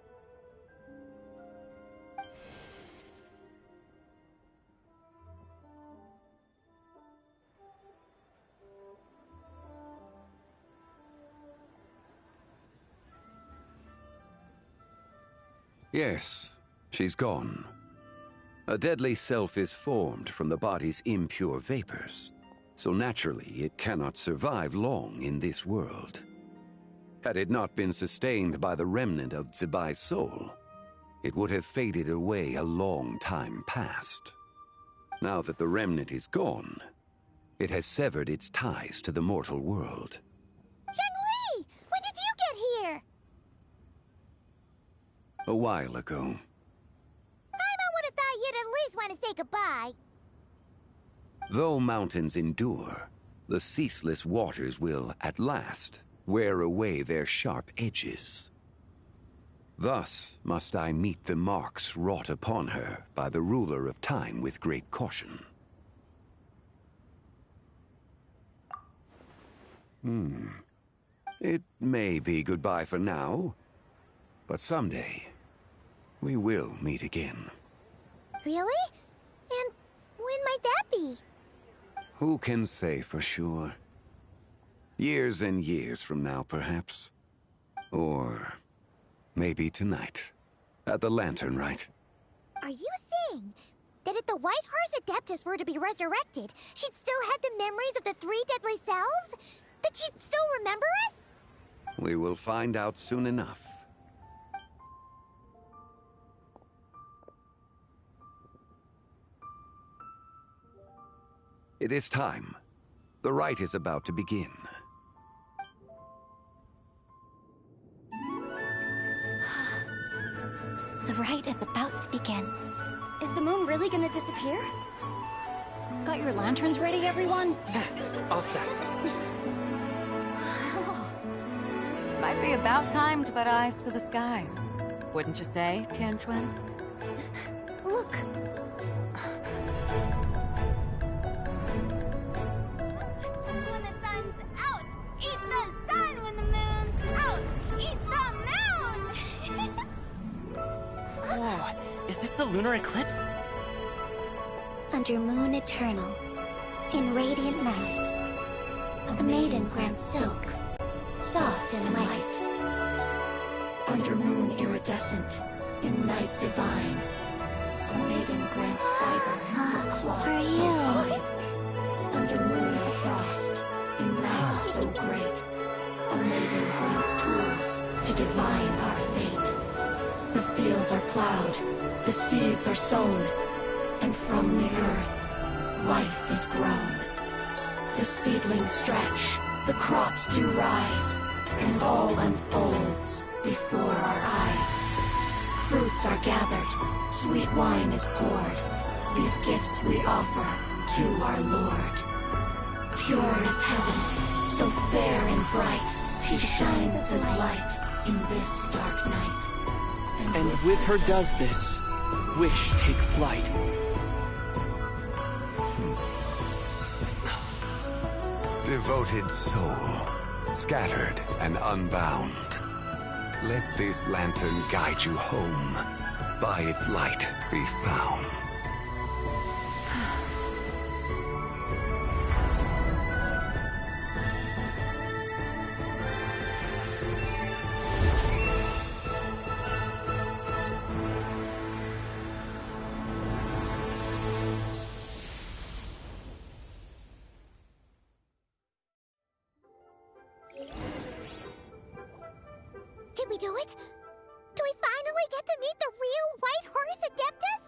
Yes, she's gone. A deadly self is formed from the body's impure vapors, so naturally it cannot survive long in this world. Had it not been sustained by the remnant of Zibai's soul, it would have faded away a long time past. Now that the remnant is gone, it has severed its ties to the mortal world. Zhangli! When did you get here? A while ago. Paimon would have thought you'd at least want to say goodbye. Though mountains endure, the ceaseless waters will, at last, wear away their sharp edges. Thus must I meet the marks wrought upon her by the ruler of time with great caution. It may be goodbye for now, but someday we will meet again. Really? And when might that be? Who can say for sure? Years and years from now, perhaps. Or maybe tonight, at the Lantern Rite. Are you saying that if the Whitehurst Adeptus were to be resurrected, she'd still have the memories of the three deadly selves? That she'd still remember us? We will find out soon enough. It is time. The rite is about to begin. The rite is about to begin. Is the moon really gonna disappear? Got your lanterns ready, everyone? All set. Might be about time to put eyes to the sky. Wouldn't you say, Tianchuan? Look! When the sun's out, eat the sun. When the moon's out, eat the moon. Whoa, is this the lunar eclipse? Under moon eternal, in radiant night, a maiden grants silk, soft and light. Under moon iridescent, in night divine, a maiden grants fiber, her cloth For so you. fine. Under moon of frost, in night so great, a maiden grants tools to divine our fate. The fields are plowed, the seeds are sown, and from the earth, life is grown. The seedlings stretch, the crops do rise, and all unfolds before our eyes. Fruits are gathered, sweet wine is poured. These gifts we offer to our Lord. Pure as heaven, so fair and bright, she shines as light in this dark night. And with her does this, wish take flight. Devoted soul, scattered and unbound. Let this lantern guide you home. By its light be found. Did we do it? Do we finally get to meet the real White Horse Adeptus?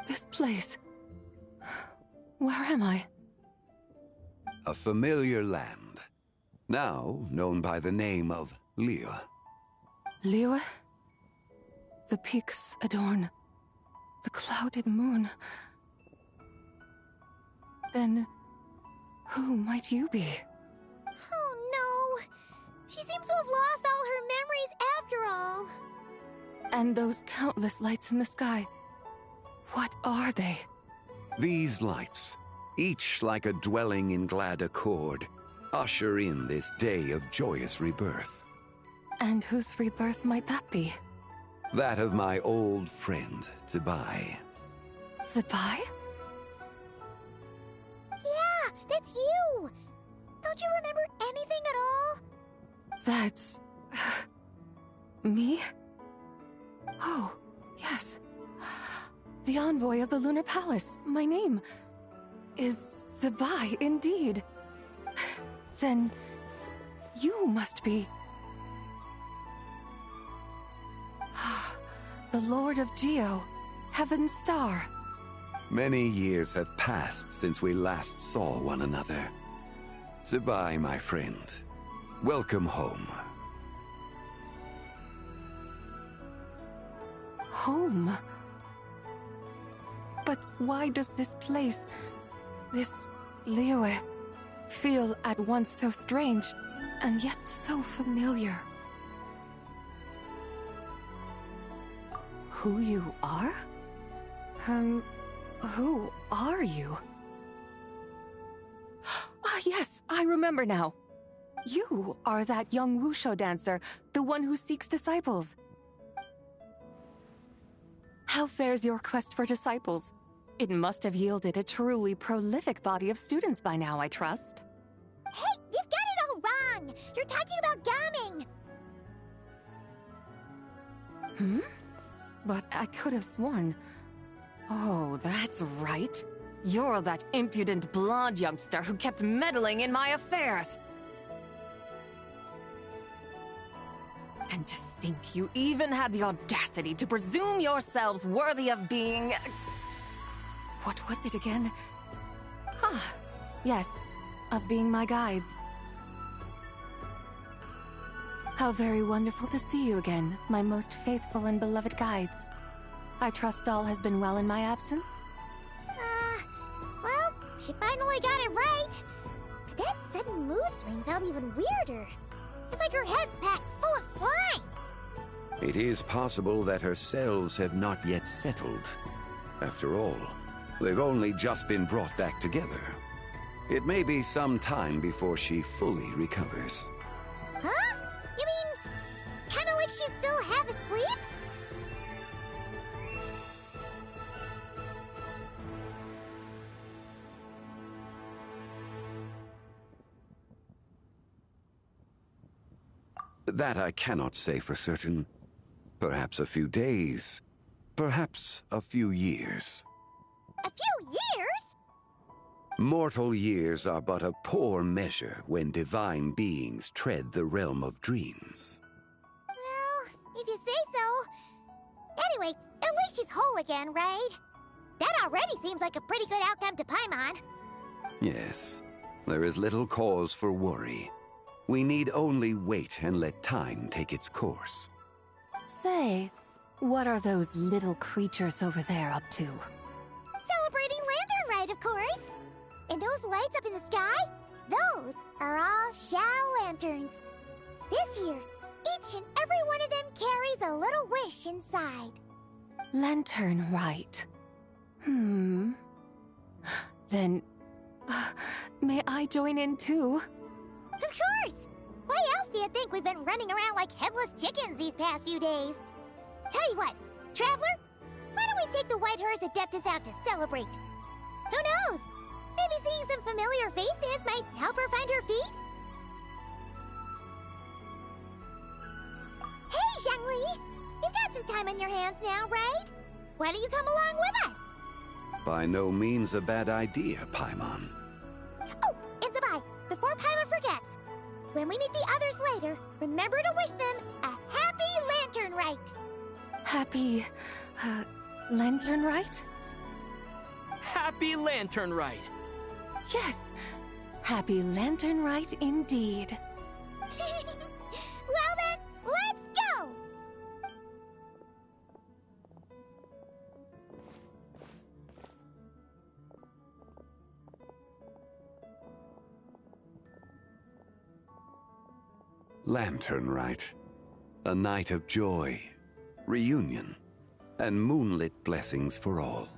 This place. Where am I? A familiar land, now known by the name of Liyue. Liyue? The peaks adorn the clouded moon. Then, who might you be? Oh no! She seems to have lost all her memories after all. And those countless lights in the sky. What are they? These lights, each like a dwelling in glad accord, usher in this day of joyous rebirth. And whose rebirth might that be? That of my old friend, Zibai. Zibai? Yeah, that's you! Don't you remember anything at all? That's... me? Oh, yes. The envoy of the Lunar Palace, my name, is Zibai indeed. Then, you must be... the Lord of Geo, Heaven's Star. Many years have passed since we last saw one another. Zibai, my friend, welcome home. Home? But why does this place, this Liyue, feel at once so strange and yet so familiar? Who you are? Who are you? Ah, yes, I remember now. You are that young Wushu dancer, the one who seeks disciples. How fares your quest for disciples? It must have yielded a truly prolific body of students by now, I trust. Hey, you've got it all wrong! You're talking about Gaming! Hmm? But I could have sworn... Oh, that's right. You're that impudent blonde youngster who kept meddling in my affairs. And to think you even had the audacity to presume yourselves worthy of being... What was it again? Ah, yes, of being my guides. How very wonderful to see you again, my most faithful and beloved guides. I trust all has been well in my absence? Well, she finally got it right. But that sudden mood swing felt even weirder. It's like her head's packed full of slimes. It is possible that her cells have not yet settled. After all, they've only just been brought back together. It may be some time before she fully recovers. Huh? You mean, kinda like she's still half asleep? That I cannot say for certain. Perhaps a few days. Perhaps a few years. A few years? Mortal years are but a poor measure when divine beings tread the realm of dreams. Well, if you say so. Anyway, at least she's whole again, right? That already seems like a pretty good outcome to Paimon. Yes, there is little cause for worry. We need only wait and let time take its course. Say, what are those little creatures over there up to? Celebrating Lantern Rite, of course. And those lights up in the sky? Those are all Xiao lanterns. This year, each and every one of them carries a little wish inside. Lantern Rite. Then, may I join in too? Of course! Why else do you think we've been running around like headless chickens these past few days? Tell you what, Traveler, why don't we take the White Horse Adeptus out to celebrate? Who knows? Maybe seeing some familiar faces might help her find her feet? Hey, Zhongli! You've got some time on your hands now, right? Why don't you come along with us? By no means a bad idea, Paimon. Oh, and Zabai, before Paimon forgets, when we meet the others later, remember to wish them a happy Lantern Rite. Happy... Lantern Rite? Happy Lantern Rite! Yes, happy Lantern Rite indeed. Well then, let's go! Lantern Rite. A night of joy, reunion, and moonlit blessings for all.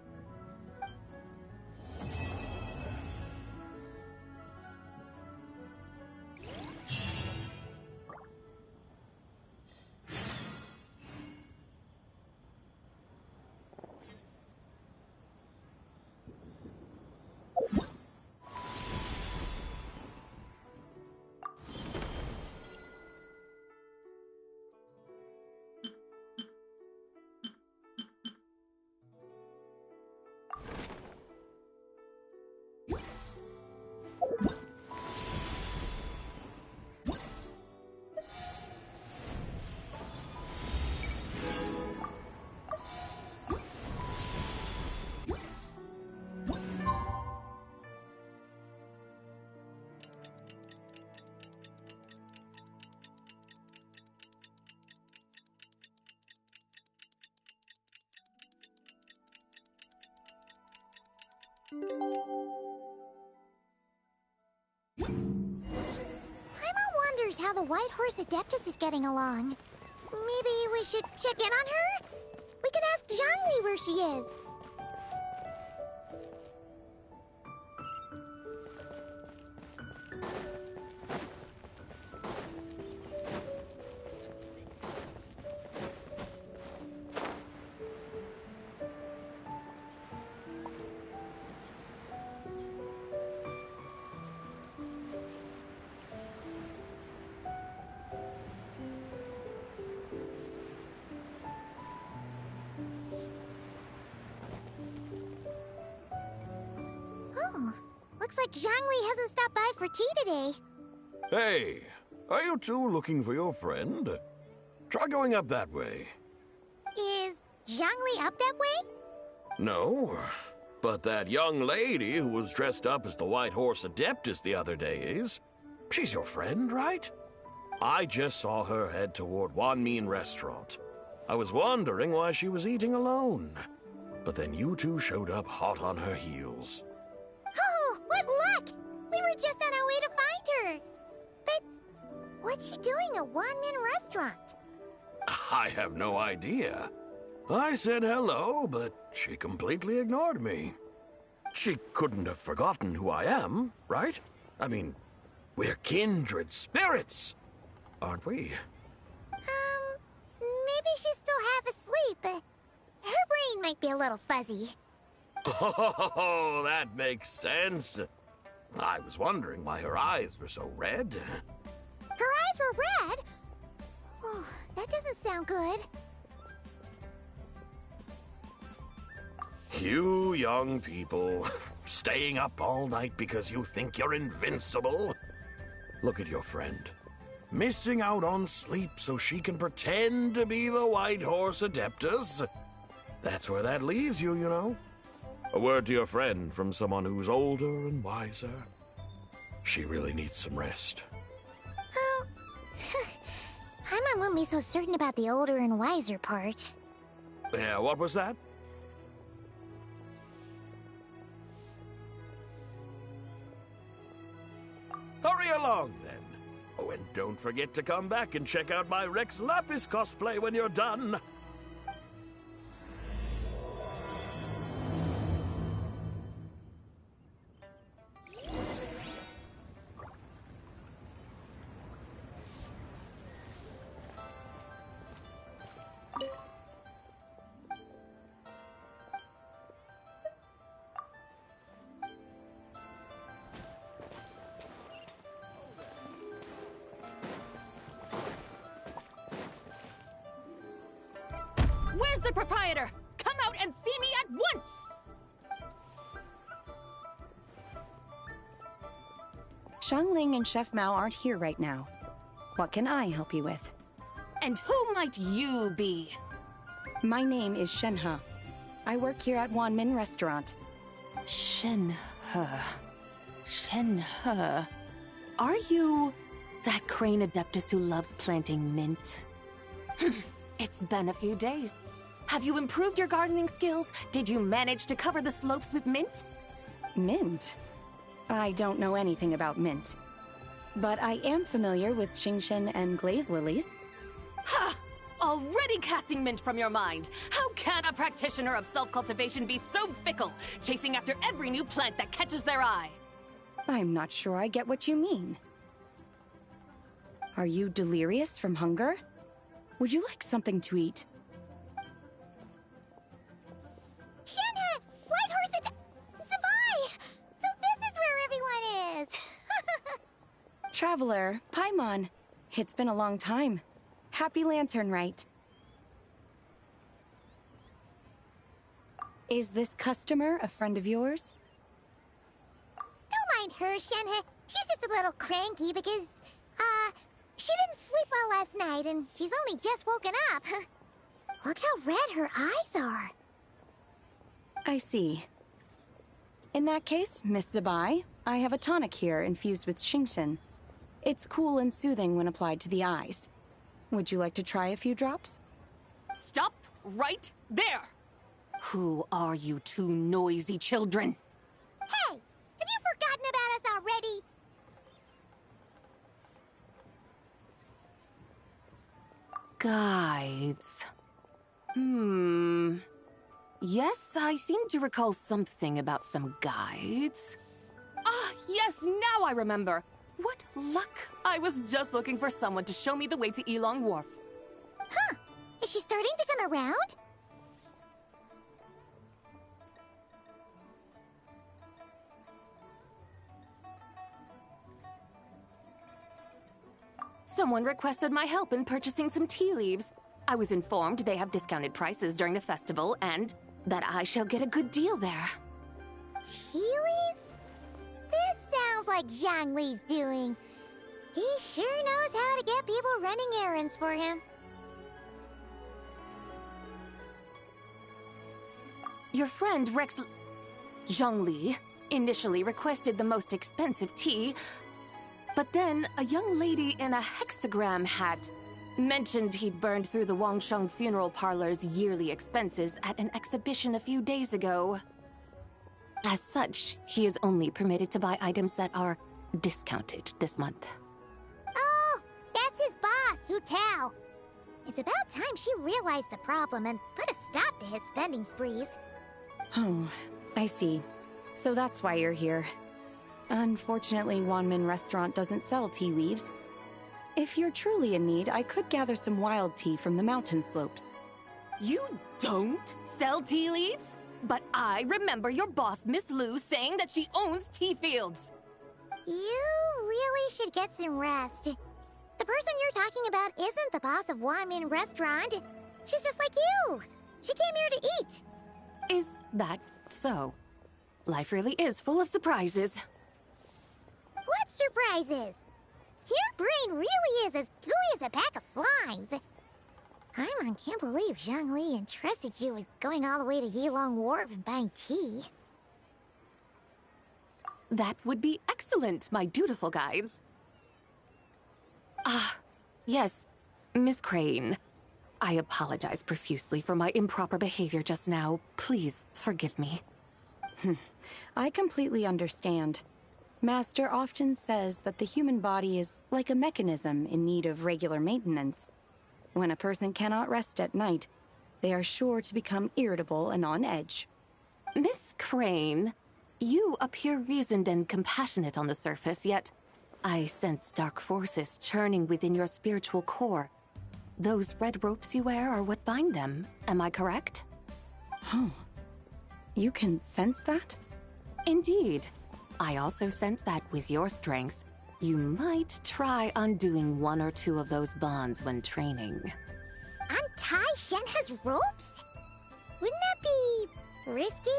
Paimon wonders how the White Horse Adeptus is getting along. Maybe we should check in on her? We can ask Zhongli where she is. Looks like Zhongli hasn't stopped by for tea today. Hey, are you two looking for your friend? Try going up that way. Is Zhangli up that way? No, but that young lady who was dressed up as the White Horse Adeptus the other day is. She's your friend, right? I just saw her head toward Wanmin Restaurant. I was wondering why she was eating alone. But then you two showed up hot on her heels. Oh, what luck! We were just on our way to find her. But what's she doing at Wanmin Restaurant? I have no idea. I said hello, but she completely ignored me. She couldn't have forgotten who I am, right? I mean, we're kindred spirits, aren't we? Maybe she's still half asleep, but her brain might be a little fuzzy. Oh, that makes sense. I was wondering why her eyes were so red. Her eyes were red? Oh, that doesn't sound good. You young people, staying up all night because you think you're invincible. Look at your friend. Missing out on sleep so she can pretend to be the White Horse Adeptus. That's where that leaves you, you know. A word to your friend from someone who's older and wiser. She really needs some rest. Oh, Paimon wouldn't be so certain about the older and wiser part. Yeah, what was that? Hurry along, then. Oh, and don't forget to come back and check out my Rex Lapis cosplay when you're done. Where's the proprietor? Come out and see me at once! Xiangling and Chef Mao aren't here right now. What can I help you with? And who might you be? My name is Shenhe. I work here at Wanmin Restaurant. Shenhe. Shenhe. Are you that crane adeptus who loves planting mint? It's been a few days. Have you improved your gardening skills? Did you manage to cover the slopes with mint? Mint? I don't know anything about mint. But I am familiar with Qingshen and glaze lilies. Ha! Already casting mint from your mind. How can a practitioner of self-cultivation be so fickle, chasing after every new plant that catches their eye? I'm not sure I get what you mean. Are you delirious from hunger? Would you like something to eat? Shenhe! White Horse Zabai! So this is where everyone is! Traveler, Paimon. It's been a long time. Happy Lantern Rite. Is this customer a friend of yours? Don't mind her, Shenhe. She's just a little cranky because, she didn't sleep well last night and she's only just woken up. Look how red her eyes are. I see. In that case, Miss Zabai, I have a tonic here infused with Qingshen. It's cool and soothing when applied to the eyes. Would you like to try a few drops? Stop right there! Who are you two noisy children? Hey! Have you forgotten about us already? Guides. Yes, I seem to recall something about some guides. Ah, yes, now I remember. What luck! I was just looking for someone to show me the way to Elong Wharf. Huh. Is she starting to come around? Someone requested my help in purchasing some tea leaves. I was informed they have discounted prices during the festival and that I shall get a good deal there. Tea leaves? This sounds like Zhangli's doing. He sure knows how to get people running errands for him. Your friend Rex Zhongli initially requested the most expensive tea, but then a young lady in a hexagram hat mentioned he'd burned through the Wangsheng funeral parlor's yearly expenses at an exhibition a few days ago. As such, he is only permitted to buy items that are discounted this month. Oh, that's his boss, Hu Tao. It's about time she realized the problem and put a stop to his spending sprees. Oh, I see. So that's why you're here. Unfortunately, Wanmin Restaurant doesn't sell tea leaves. If you're truly in need, I could gather some wild tea from the mountain slopes. You don't sell tea leaves? But I remember your boss, Miss Lu, saying that she owns tea fields. You really should get some rest. The person you're talking about isn't the boss of Wanmin Restaurant. She's just like you. She came here to eat. Is that so? Life really is full of surprises. What surprises? Your brain really is as gooey as a pack of slimes. Paimon can't believe Zhongli entrusted you with going all the way to Yilong Wharf and buying tea. That would be excellent, my dutiful guides. Ah, yes, Miss Crane. I apologize profusely for my improper behavior just now. Please forgive me. I completely understand. Master often says that the human body is like a mechanism in need of regular maintenance. When a person cannot rest at night, they are sure to become irritable and on edge. Miss Crane, you appear reasoned and compassionate on the surface, yet I sense dark forces churning within your spiritual core. Those red ropes you wear are what bind them, am I correct? Oh, you can sense that? Indeed. I also sense that with your strength, you might try undoing one or two of those bonds when training. Untie Shenhe's ropes? Wouldn't that be risky?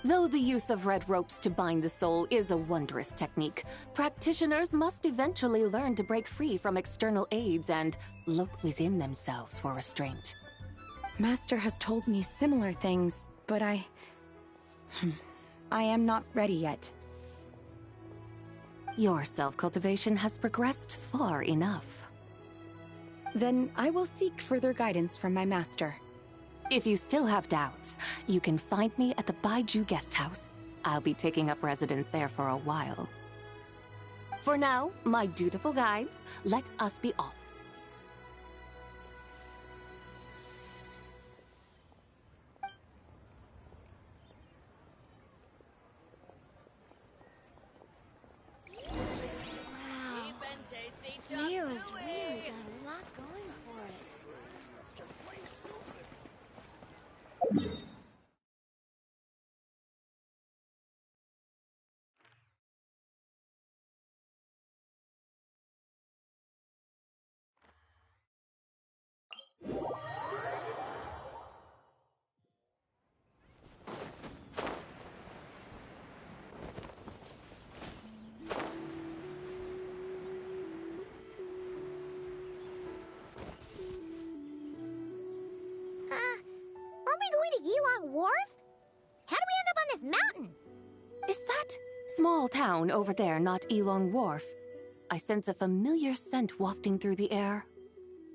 Though the use of red ropes to bind the soul is a wondrous technique, practitioners must eventually learn to break free from external aids and look within themselves for restraint. Master has told me similar things, but I am not ready yet. Your self-cultivation has progressed far enough. Then I will seek further guidance from my master. If you still have doubts, you can find me at the Baiju Guest House. I'll be taking up residence there for a while. For now, my dutiful guides, let us be off. Nero's really got a lot going for it. Aren't we going to Yilong Wharf? How do we end up on this mountain? Is that small town over there not Elong Wharf? I sense a familiar scent wafting through the air.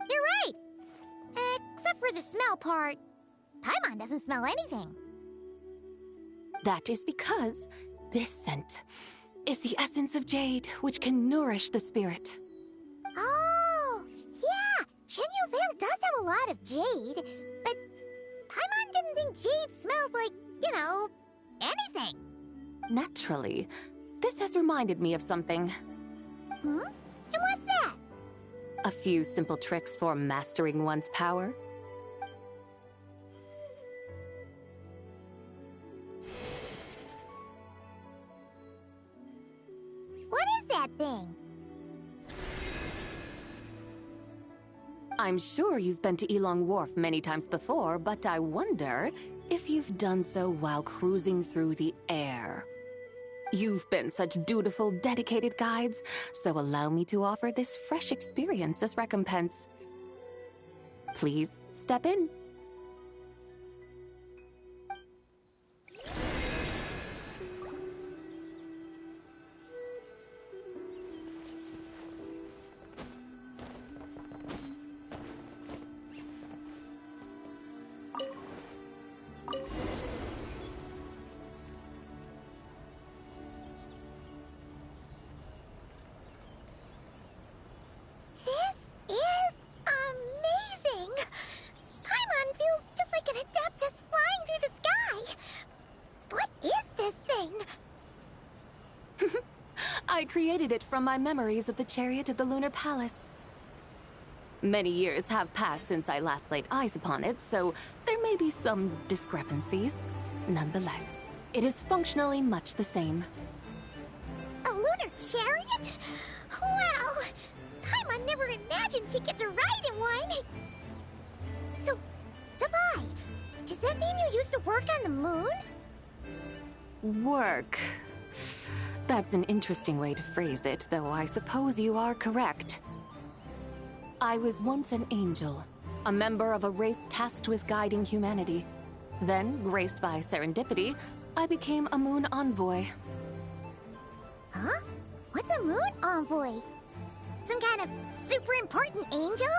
You're right! Except for the smell part. Paimon doesn't smell anything. That is because this scent is the essence of jade, which can nourish the spirit. Oh, yeah! Shenyu Vale does have a lot of jade, but Paimon didn't think jade smelled like, you know, anything. Naturally. This has reminded me of something. Hmm? And what's that? A few simple tricks for mastering one's power. What is that thing? I'm sure you've been to Elong Wharf many times before, but I wonder if you've done so while cruising through the air. You've been such dutiful, dedicated guides, so allow me to offer this fresh experience as recompense. Please step in. recreated it from my memories of the chariot of the Lunar Palace. Many years have passed since I last laid eyes upon it, so there may be some discrepancies. Nonetheless, it is functionally much the same. A lunar chariot? Wow! Paimon never imagined she'd get to ride in one! So, Sabai, does that mean you used to work on the moon? Work. That's an interesting way to phrase it, though I suppose you are correct. I was once an angel, a member of a race tasked with guiding humanity. Then, graced by serendipity, I became a moon envoy. Huh? What's a moon envoy? Some kind of super important angel?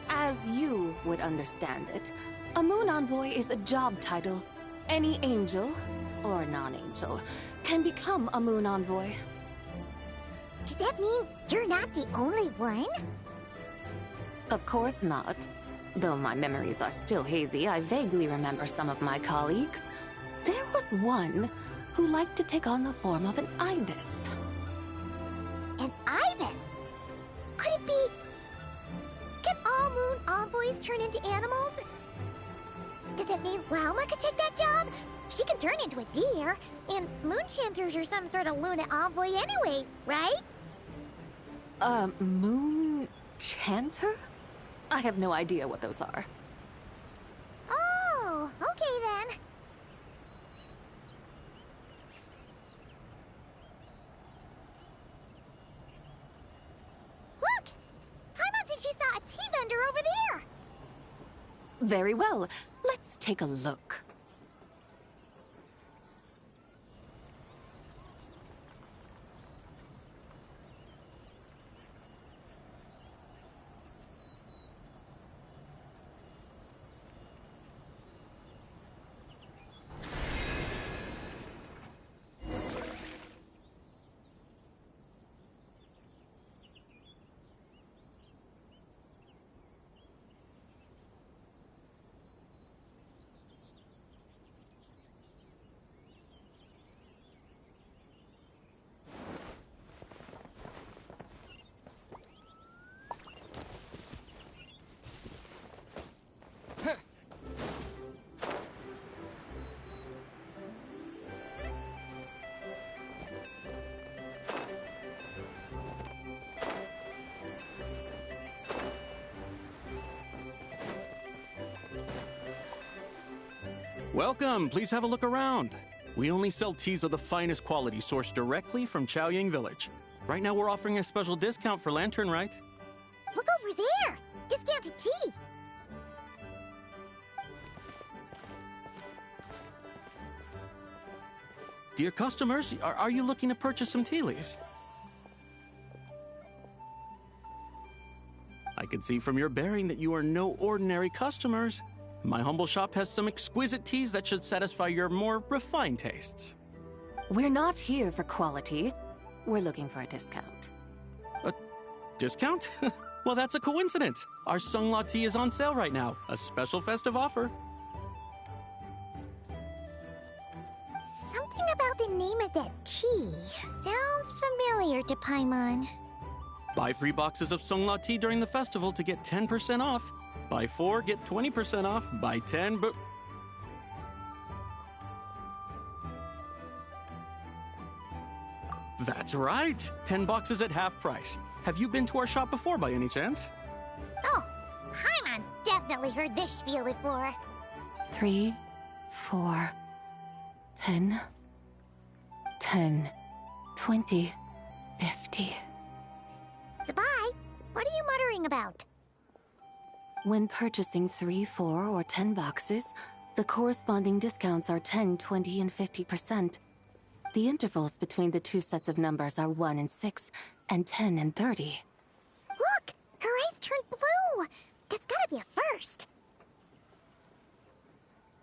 As you would understand it, a moon envoy is a job title. Any angel, or non-angel, can become a moon envoy. Does that mean you're not the only one? Of course not. Though my memories are still hazy, I vaguely remember some of my colleagues. There was one who liked to take on the form of an ibis. An ibis? Could it be... Can all moon envoys turn into animals? Does that mean Rauma could take that job? She can turn into a deer, and moon chanters are some sort of lunar envoy anyway, right? Moon chanter? I have no idea what those are. Oh, okay then. Look! Paimon thinks she saw a tea vendor over there! Very well. Let's take a look. Welcome, please have a look around. We only sell teas of the finest quality sourced directly from Chaoying Village. Right now we're offering a special discount for Lantern Rite. Look over there! Discounted tea! Dear customers, are you looking to purchase some tea leaves? I can see from your bearing that you are no ordinary customers. My humble shop has some exquisite teas that should satisfy your more refined tastes. We're not here for quality. We're looking for a discount. A discount? Well, that's a coincidence. Our Sunglaw tea is on sale right now. A special festive offer. Something about the name of that tea sounds familiar to Paimon. Buy 3 boxes of Sunglaw tea during the festival to get 10% off. Buy 4, get 20% off. Buy 10, but... That's right! 10 boxes at half price. Have you been to our shop before by any chance? Oh, Paimon's definitely heard this spiel before. 3, 4, 10, 10, 20, 50. Sabai, what are you muttering about? When purchasing 3, 4, or 10 boxes, the corresponding discounts are 10, 20, and 50%. The intervals between the two sets of numbers are 1 and 6, and 10 and 30. Look! Her eyes turned blue! That's gotta be a first!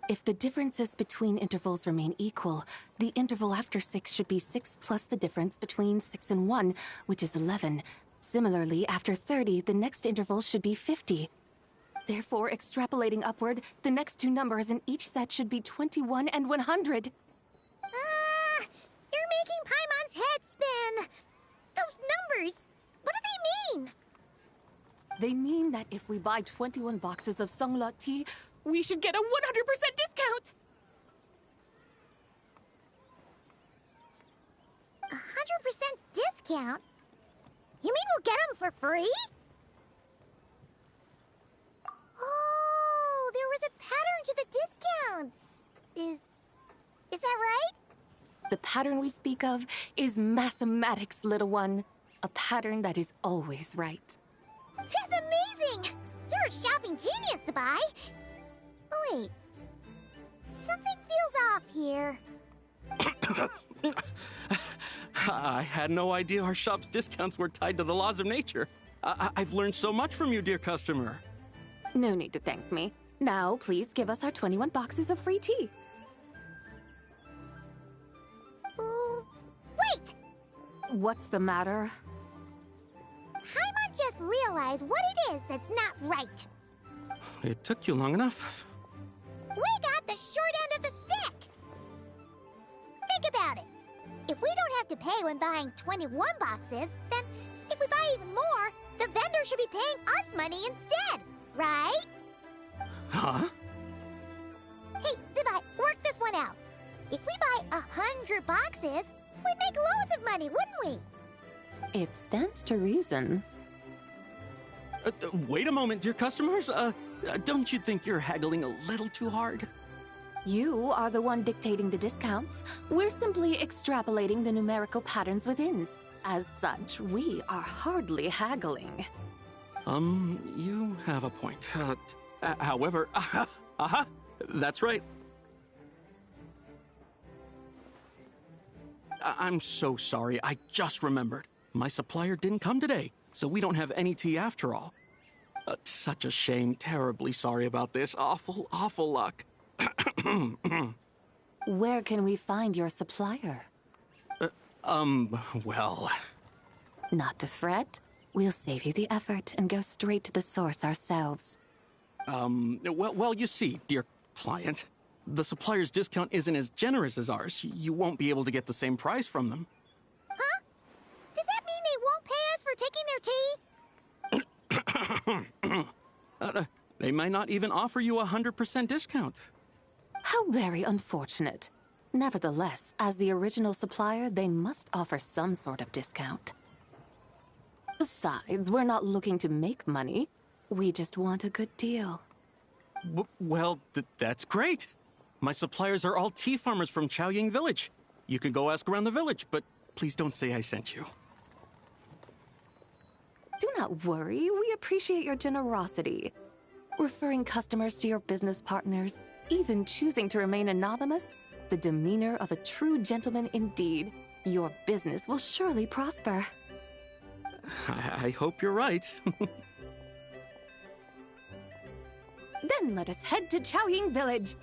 If the differences between intervals remain equal, the interval after 6 should be 6 plus the difference between 6 and 1, which is 11. Similarly, after 30, the next interval should be 50. Therefore, extrapolating upward, the next two numbers in each set should be 21 and 100. You're making Paimon's They mean that if we buy 21 boxes of Songlot tea, we should get a 100% discount! 100% discount? You mean we'll get them for free? Oh, there was a pattern to the discounts. Is that right? The pattern we speak of is mathematics, little one. A pattern that is always right. That's amazing! You're a shopping genius, Sabai. Oh, wait. Something feels off here. I had no idea our shop's discounts were tied to the laws of nature. I've learned so much from you, dear customer. No need to thank me. Now, please give us our 21 boxes of free tea. Wait! What's the matter? Paimon just realized what it is that's not right. It took you long enough. We got the short end of the stick! Think about it. If we don't have to pay when buying 21 boxes, then if we buy even more, the vendor should be paying us money instead, right? Huh? Hey, Zibai, work this one out. If we buy 100 boxes, we'd make loads of money, wouldn't we? It stands to reason. Wait a moment, dear customers. Don't you think you're haggling a little too hard? You are the one dictating the discounts. We're simply extrapolating the numerical patterns within. As such, we are hardly haggling. You have a point. However, that's right. I'm so sorry. I just remembered. My supplier didn't come today, so we don't have any tea after all. Such a shame. Terribly sorry about this. Awful, awful luck. Where can we find your supplier? Well... Not to fret. We'll save you the effort and go straight to the source ourselves. Well, you see, dear client, the supplier's discount isn't as generous as ours. You won't be able to get the same price from them. Huh? Does that mean they won't pay us for taking their tea? They might not even offer you a 100% discount. How very unfortunate. Nevertheless, as the original supplier, they must offer some sort of discount. Besides, we're not looking to make money. We just want a good deal. Well, that's great. My suppliers are all tea farmers from Chaoying Village. You can go ask around the village, but please don't say I sent you. Do not worry. We appreciate your generosity. Referring customers to your business partners, even choosing to remain anonymous, the demeanor of a true gentleman indeed. Your business will surely prosper. I hope you're right. Then let us head to Chaoying Village.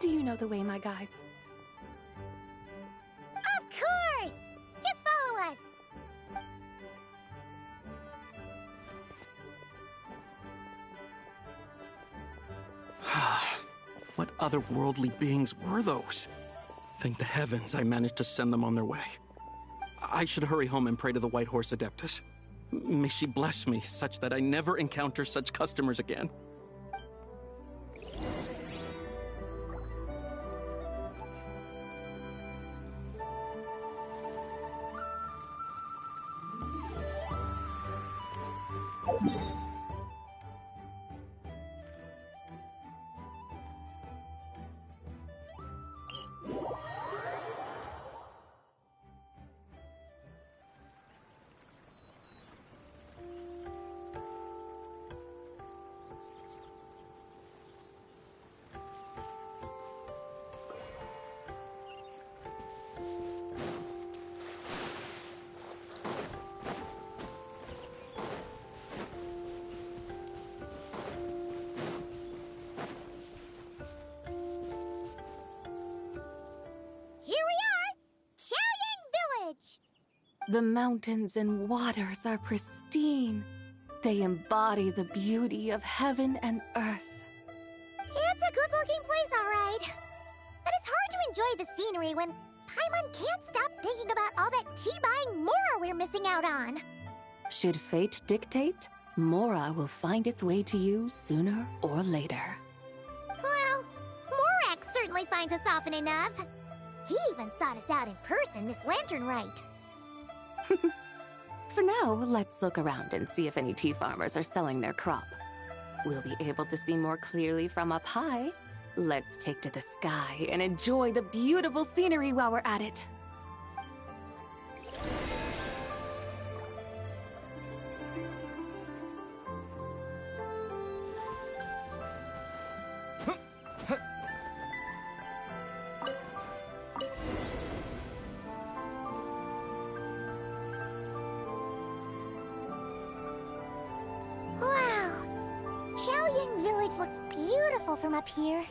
Do you know the way, my guides? Of course! Just follow us! What otherworldly beings were those? Thank the heavens I managed to send them on their way. I should hurry home and pray to the White Horse Adeptus. May she bless me such that I never encounter such customers again. The mountains and waters are pristine. They embody the beauty of heaven and earth. It's a good-looking place, all right. But it's hard to enjoy the scenery when Paimon can't stop thinking about all that tea-buying more we're missing out on. Should fate dictate, Mora will find its way to you sooner or later. Well, Morak certainly finds us often enough. He even sought us out in person this Lantern Rite. For now, let's look around and see if any tea farmers are selling their crop. We'll be able to see more clearly from up high. Let's take to the sky and enjoy the beautiful scenery while we're at it. From up here.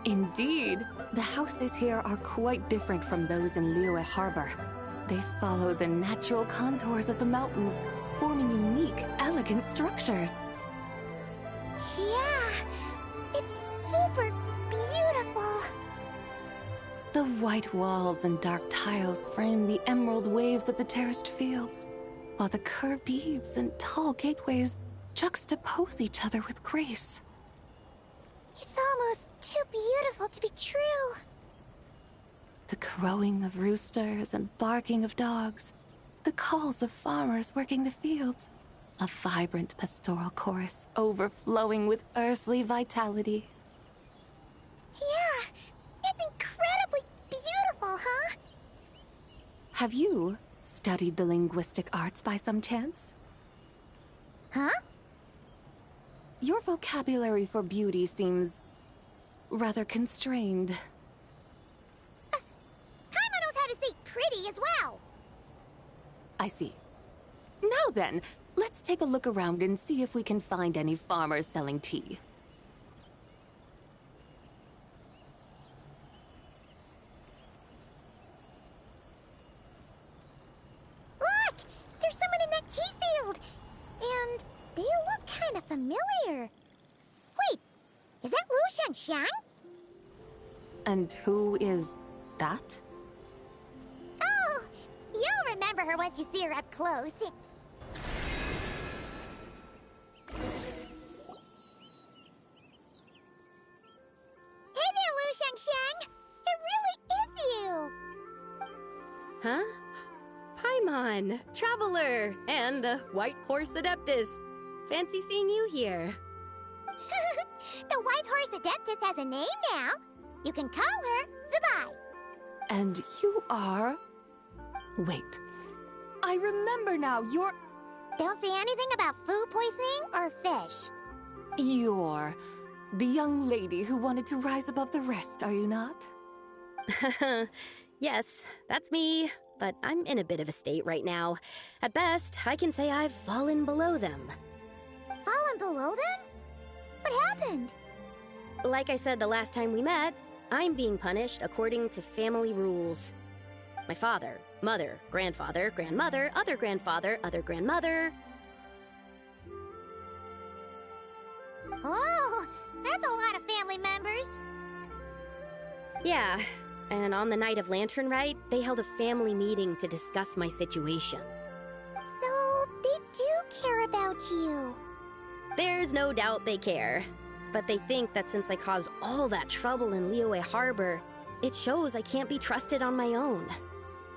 Indeed. The houses here are quite different from those in Liyue Harbor. They follow the natural contours of the mountains, forming unique, elegant structures. Yeah, it's super beautiful. The white walls and dark tiles frame the emerald waves of the terraced fields, while the curved eaves and tall gateways juxtapose each other with grace. It's almost too beautiful to be true. The crowing of roosters and barking of dogs, the calls of farmers working the fields, a vibrant pastoral chorus overflowing with earthly vitality. Yeah, it's incredibly beautiful, huh? Have you studied the linguistic arts by some chance? Huh? Your vocabulary for beauty seems rather constrained. Paimon knows how to say pretty as well. I see. Now then, let's take a look around and see if we can find any farmers selling tea. Look! There's someone in that tea field! And they look kind of familiar. Wait, is that Lu Xiangxiang? And who is that? Oh, you'll remember her once you see her up close. Hey there, Lu Xiangxiang! It really is you! Huh? Paimon, Traveler, and the White Horse Adeptus. Fancy seeing you here. The White Horse Adeptus has a name now. You can call her Zabai. And you are... Wait. I remember now, you're... Don't say anything about food poisoning or fish. You're the young lady who wanted to rise above the rest, are you not? Yes, that's me. But I'm in a bit of a state right now. At best, I can say I've fallen below them. Fallen below them? What happened? Like I said the last time we met, I'm being punished according to family rules. My father, mother, grandfather, grandmother, other grandfather, other grandmother. Oh, that's a lot of family members. Yeah. And on the night of Lantern Rite, they held a family meeting to discuss my situation. So, they do care about you. There's no doubt they care. But they think that since I caused all that trouble in Liyue Harbor, it shows I can't be trusted on my own.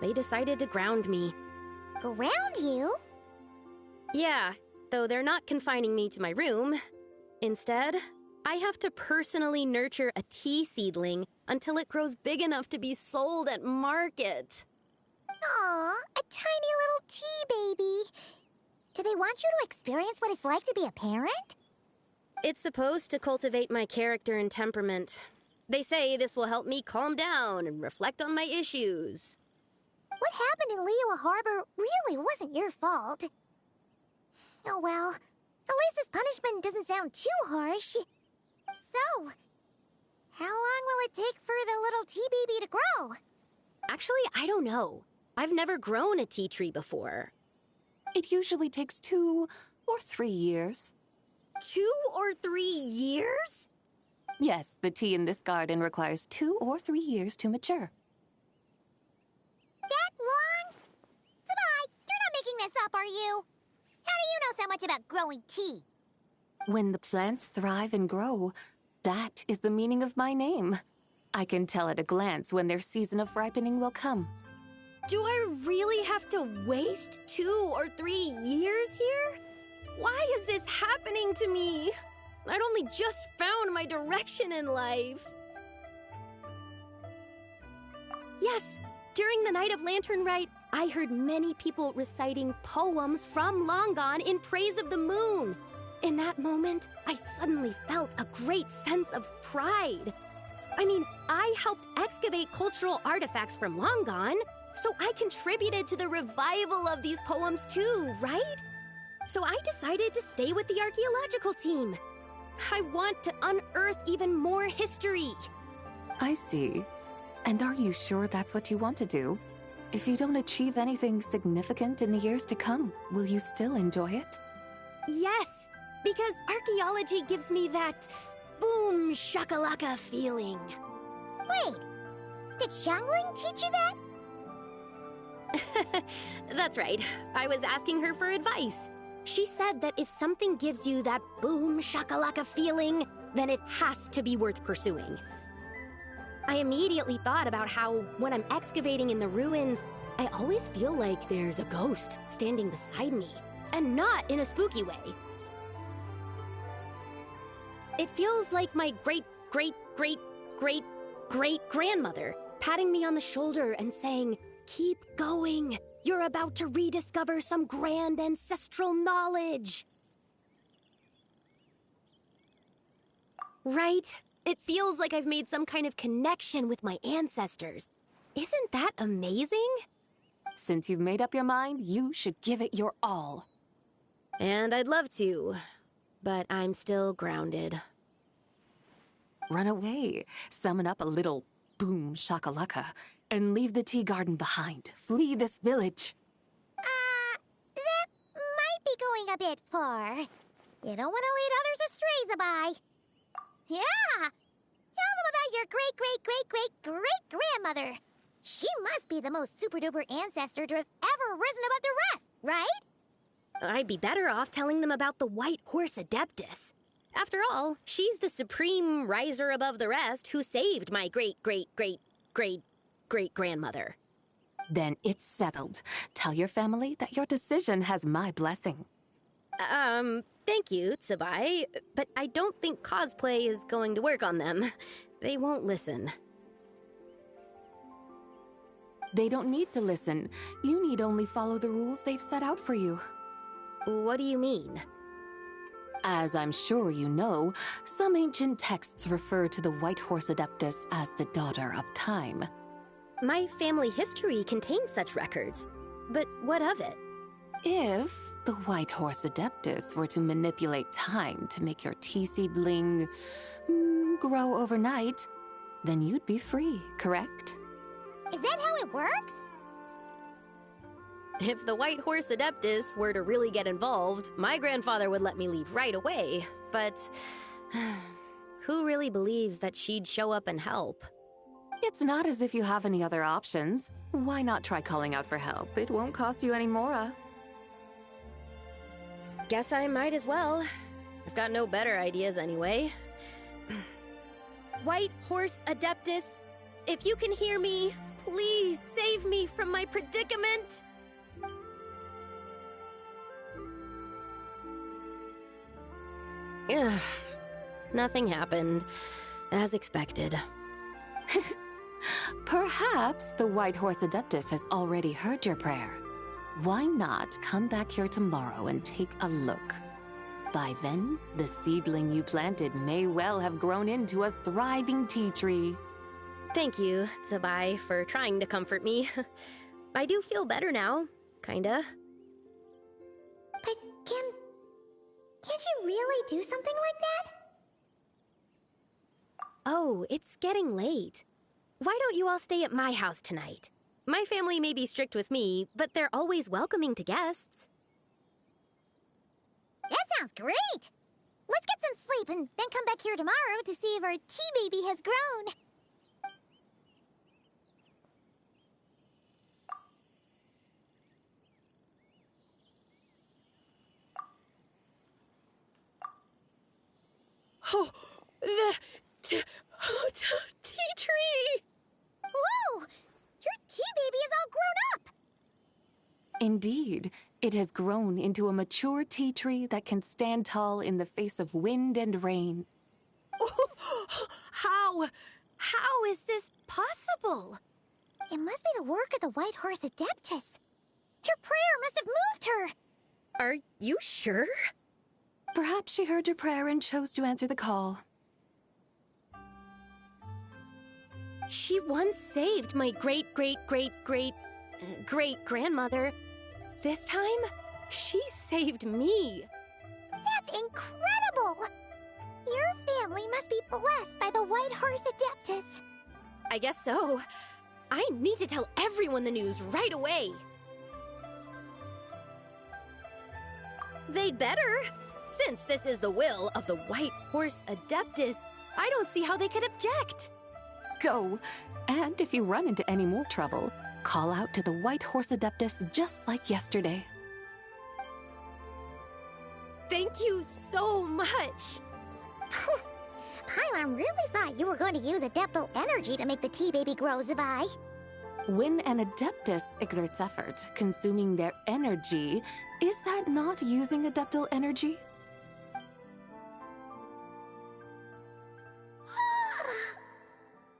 They decided to ground me. Ground you? Yeah, though they're not confining me to my room. Instead, I have to personally nurture a tea seedling until it grows big enough to be sold at market. Aw, a tiny little tea baby. Do they want you to experience what it's like to be a parent? It's supposed to cultivate my character and temperament. They say this will help me calm down and reflect on my issues. What happened in Liyue Harbor really wasn't your fault. Oh well, at least this punishment doesn't sound too harsh. So, how long will it take for the little tea baby to grow? Actually, I don't know. I've never grown a tea tree before. It usually takes 2 or 3 years. 2 or 3 years? Yes, the tea in this garden requires 2 or 3 years to mature. That long? Zabai, you're not making this up, are you? How do you know so much about growing tea? When the plants thrive and grow, that is the meaning of my name. I can tell at a glance when their season of ripening will come. Do I really have to waste 2 or 3 years here? Why is this happening to me? I'd only just found my direction in life. Yes, during the night of Lantern Rite, I heard many people reciting poems from long gone in praise of the moon. In that moment, I suddenly felt a great sense of pride. I mean, I helped excavate cultural artifacts from long gone, so I contributed to the revival of these poems too, right? So I decided to stay with the archaeological team. I want to unearth even more history. I see. And are you sure that's what you want to do? If you don't achieve anything significant in the years to come, will you still enjoy it? Yes, because archaeology gives me that boom shakalaka feeling. Wait, did Xiangling teach you that? That's right. I was asking her for advice. She said that if something gives you that boom shakalaka feeling, then it has to be worth pursuing. I immediately thought about how, when I'm excavating in the ruins, I always feel like there's a ghost standing beside me, and not in a spooky way. It feels like my great-great-great-great-great-grandmother patting me on the shoulder and saying, "Keep going. You're about to rediscover some grand ancestral knowledge." Right? It feels like I've made some kind of connection with my ancestors. Isn't that amazing? Since you've made up your mind, you should give it your all. And I'd love to, but I'm still grounded. Run away, summon up a little boom shakalaka, and leave the tea garden behind. Flee this village. That might be going a bit far. You don't want to lead others astray, Zabai. Yeah! Tell them about your great-great-great-great-great-grandmother. She must be the most super-duper ancestor to have ever risen above the rest, right? I'd be better off telling them about the White Horse Adeptus. After all, she's the supreme riser above the rest who saved my great-great-great-great-great-grandmother. Then it's settled. Tell your family that your decision has my blessing. Thank you, Tsubai, but I don't think cosplay is going to work on them. They won't listen. They don't need to listen. You need only follow the rules they've set out for you. What do you mean? As I'm sure you know, some ancient texts refer to the White Horse Adeptus as the Daughter of Time. My family history contains such records, but what of it? If the White Horse Adeptus were to manipulate time to make your tea seedling grow overnight, then you'd be free, correct? Is that how it works? If the White Horse Adeptus were to really get involved, my grandfather would let me leave right away, but who really believes that she'd show up and help? It's not as if you have any other options. Why not try calling out for help? It won't cost you any more. Guess I might as well. I've got no better ideas anyway. White Horse Adeptus, if you can hear me, please save me from my predicament! Ugh. Nothing happened, as expected. Perhaps the White Horse Adeptus has already heard your prayer. Why not come back here tomorrow and take a look? By then, the seedling you planted may well have grown into a thriving tea tree. Thank you, Tsubai, for trying to comfort me. I do feel better now, kinda. But can't you really do something like that? Oh, it's getting late. Why don't you all stay at my house tonight? My family may be strict with me, but they're always welcoming to guests. That sounds great! Let's get some sleep and then come back here tomorrow to see if our tea baby has grown. Oh, the tea tree! Whoa! Your tea baby is all grown up! Indeed, it has grown into a mature tea tree that can stand tall in the face of wind and rain. How is this possible? It must be the work of the White Horse Adeptus. Her prayer must have moved her. Are you sure? Perhaps she heard your prayer and chose to answer the call. She once saved my great-great-great-great-great-grandmother. This time, she saved me. That's incredible! Your family must be blessed by the White Horse Adeptus. I guess so. I need to tell everyone the news right away. They'd better. Since this is the will of the White Horse Adeptus, I don't see how they could object. Go, and if you run into any more trouble, call out to the White Horse Adeptus just like yesterday. Thank you so much. Paimon really thought you were going to use Adeptal energy to make the tea baby grow, Zabai. When an Adeptus exerts effort, consuming their energy, is that not using Adeptal energy?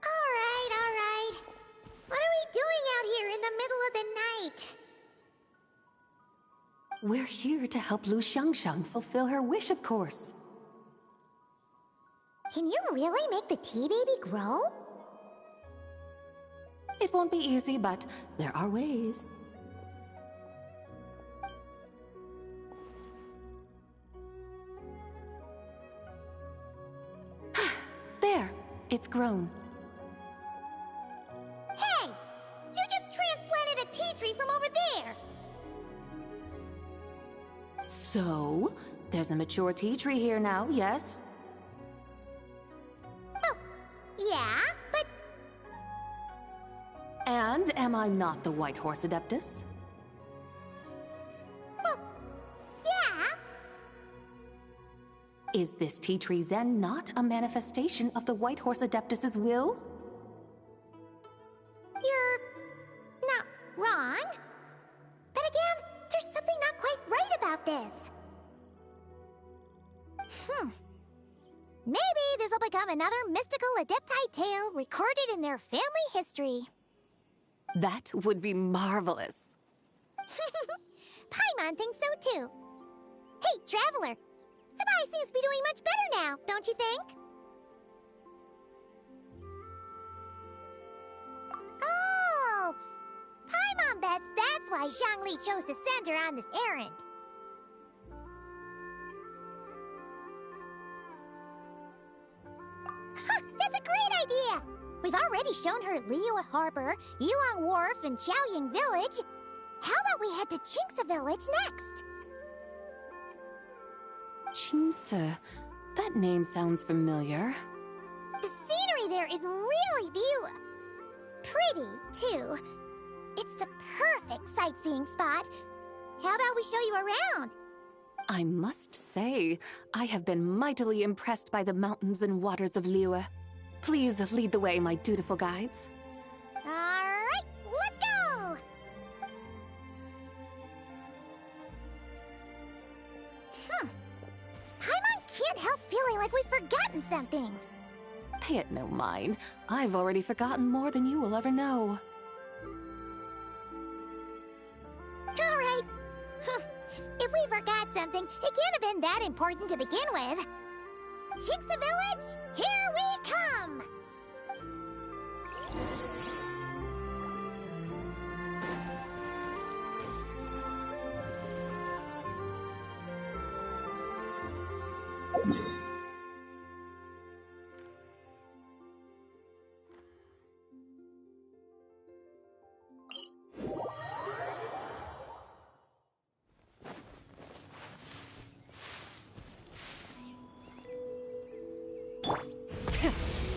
All right. What are we doing out here in the middle of the night? We're here to help Lu Xiangxiang fulfill her wish, of course. Can you really make the tea baby grow? It won't be easy, but there are ways. There, it's grown. Hey! You just transplanted a tea tree from over there! So, there's a mature tea tree here now, yes? Well, yeah, but... And am I not the White Horse Adeptus? Well, yeah. Is this tea tree then not a manifestation of the White Horse Adeptus's will? You're... not wrong. But again, there's something not quite right about this. Maybe this will become another mystical Adepti tale recorded in their family history. That would be marvelous. Paimon thinks so too. Hey, Traveler! Sabai seems to be doing much better now, don't you think? Oh! Paimon bets that's why Zhongli chose to send her on this errand. That's a great idea! We've already shown her Liyue Harbor, Yulong Wharf, and Xiaoying Village. How about we head to Qingce Village next? Qingce. That name sounds familiar. The scenery there is really pretty, too. It's the perfect sightseeing spot. How about we show you around? I must say, I have been mightily impressed by the mountains and waters of Liyue. Please lead the way, my dutiful guides. All right, let's go! Paimon can't help feeling like we've forgotten something. Pay it no mind. I've already forgotten more than you will ever know. All right. If we forgot something, it can't have been that important to begin with. Qingce Village, here we come!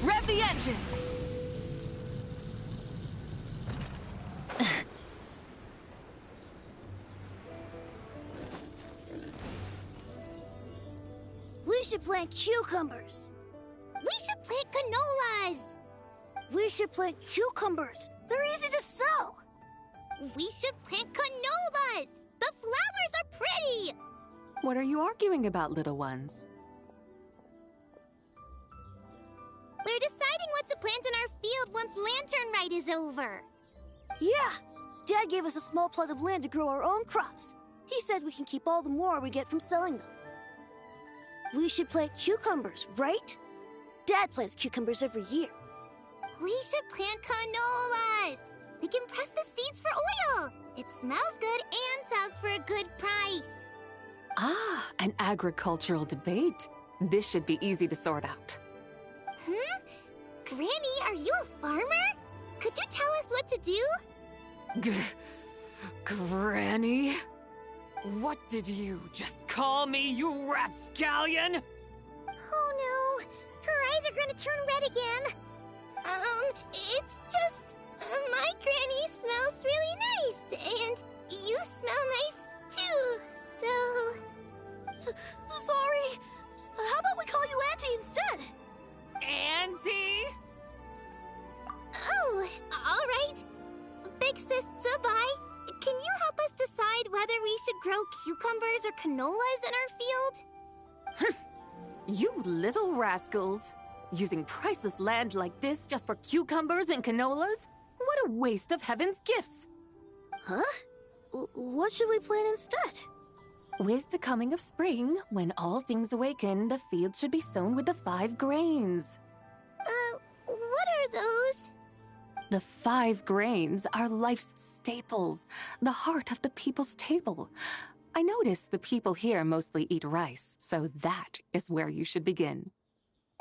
Rev the engines! should plant cucumbers. We should plant canolas. We should plant cucumbers. They're easy to sell. We should plant canolas. The flowers are pretty. What are you arguing about, little ones? We're deciding what to plant in our field once Lantern Rite is over. Yeah. Dad gave us a small plot of land to grow our own crops. He said we can keep all the more we get from selling them. We should plant cucumbers, right? Dad plants cucumbers every year. We should plant canolas. We can press the seeds for oil. It smells good and sells for a good price. Ah, an agricultural debate. This should be easy to sort out. Granny, are you a farmer? Could you tell us what to do? Granny? What did you just call me, you rapscallion? Oh no, her eyes are gonna turn red again. It's just, my granny smells really nice, and you smell nice too, so... Sorry. How about we call you Auntie instead? Auntie? Oh, all right. Big Sis Tsubai, can you help us decide whether we should grow cucumbers or canolas in our field? You little rascals. Using priceless land like this just for cucumbers and canolas? What a waste of heaven's gifts! Huh? What should we plant instead? With the coming of spring, when all things awaken, the field should be sown with the 5 grains. What are those? The 5 grains are life's staples, the heart of the people's table. I notice the people here mostly eat rice, so that is where you should begin.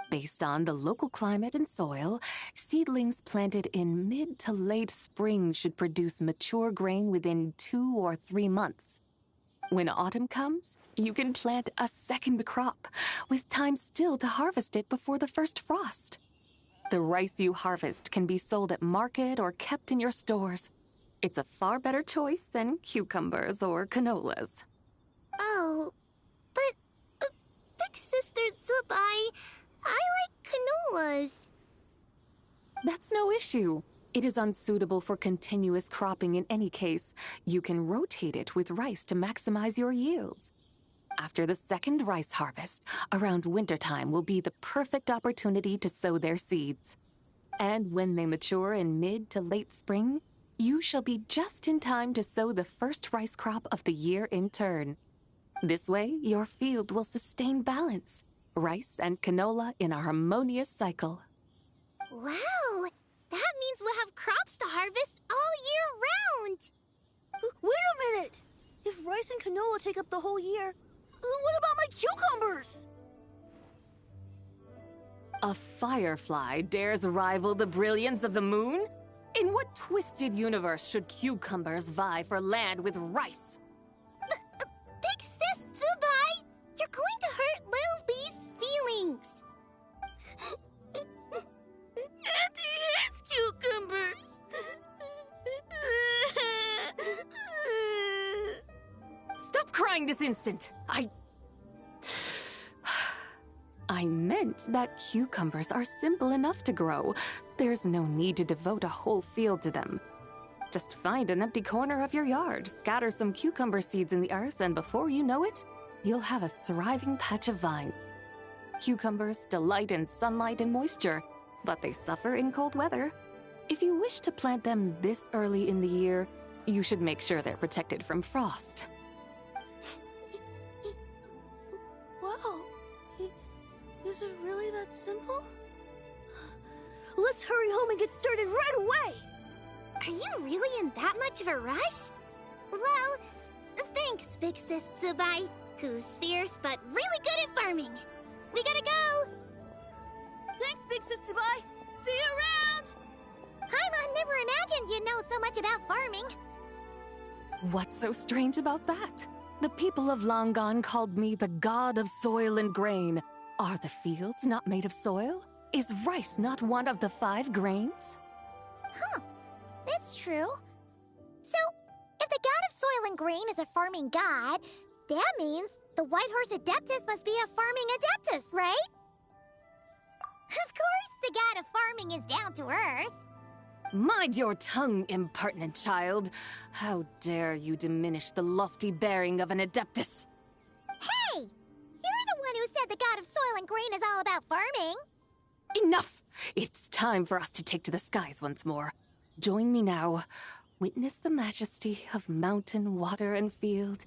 Based on the local climate and soil, seedlings planted in mid to late spring should produce mature grain within 2 or 3 months. When autumn comes, you can plant a second crop, with time still to harvest it before the first frost. The rice you harvest can be sold at market or kept in your stores. It's a far better choice than cucumbers or canolas. Oh, but Big Sister Tsubai, I like canolas. That's no issue. It is unsuitable for continuous cropping in any case. You can rotate it with rice to maximize your yields. After the second rice harvest, around wintertime will be the perfect opportunity to sow their seeds. And when they mature in mid to late spring, you shall be just in time to sow the first rice crop of the year in turn. This way, your field will sustain balance. Rice and canola in a harmonious cycle. Wow! That means we'll have crops to harvest all year round! Wait a minute! If rice and canola take up the whole year, what about my cucumbers? A firefly dares rival the brilliance of the moon? In what twisted universe should cucumbers vie for land with rice? Big Sis Tsubai! You're going to hurt Lil Bee's feelings! Auntie hates cucumbers! Stop crying this instant! I meant that cucumbers are simple enough to grow. There's no need to devote a whole field to them. Just find an empty corner of your yard, scatter some cucumber seeds in the earth, and before you know it, you'll have a thriving patch of vines. Cucumbers delight in sunlight and moisture, but they suffer in cold weather. If you wish to plant them this early in the year, you should make sure they're protected from frost. Wow. Is it really that simple? Let's hurry home and get started right away! Are you really in that much of a rush? Well, thanks, Big Sis Tsubai, who's fierce but really good at farming. We gotta go! Thanks, Big Sis Tsubai! See you around! Paimon never imagined you'd know so much about farming. What's so strange about that? The people of Longon called me the god of soil and grain. Are the fields not made of soil? Is rice not one of the 5 grains? Huh, that's true. So, if the god of soil and grain is a farming god, that means the White Horse Adeptus must be a farming adeptus, right? Of course, the god of farming is down to earth. Mind your tongue, impertinent child. How dare you diminish the lofty bearing of an adeptus? Hey! You're the one who said the god of soil and grain is all about farming. Enough! It's time for us to take to the skies once more. Join me now. Witness the majesty of mountain, water, and field,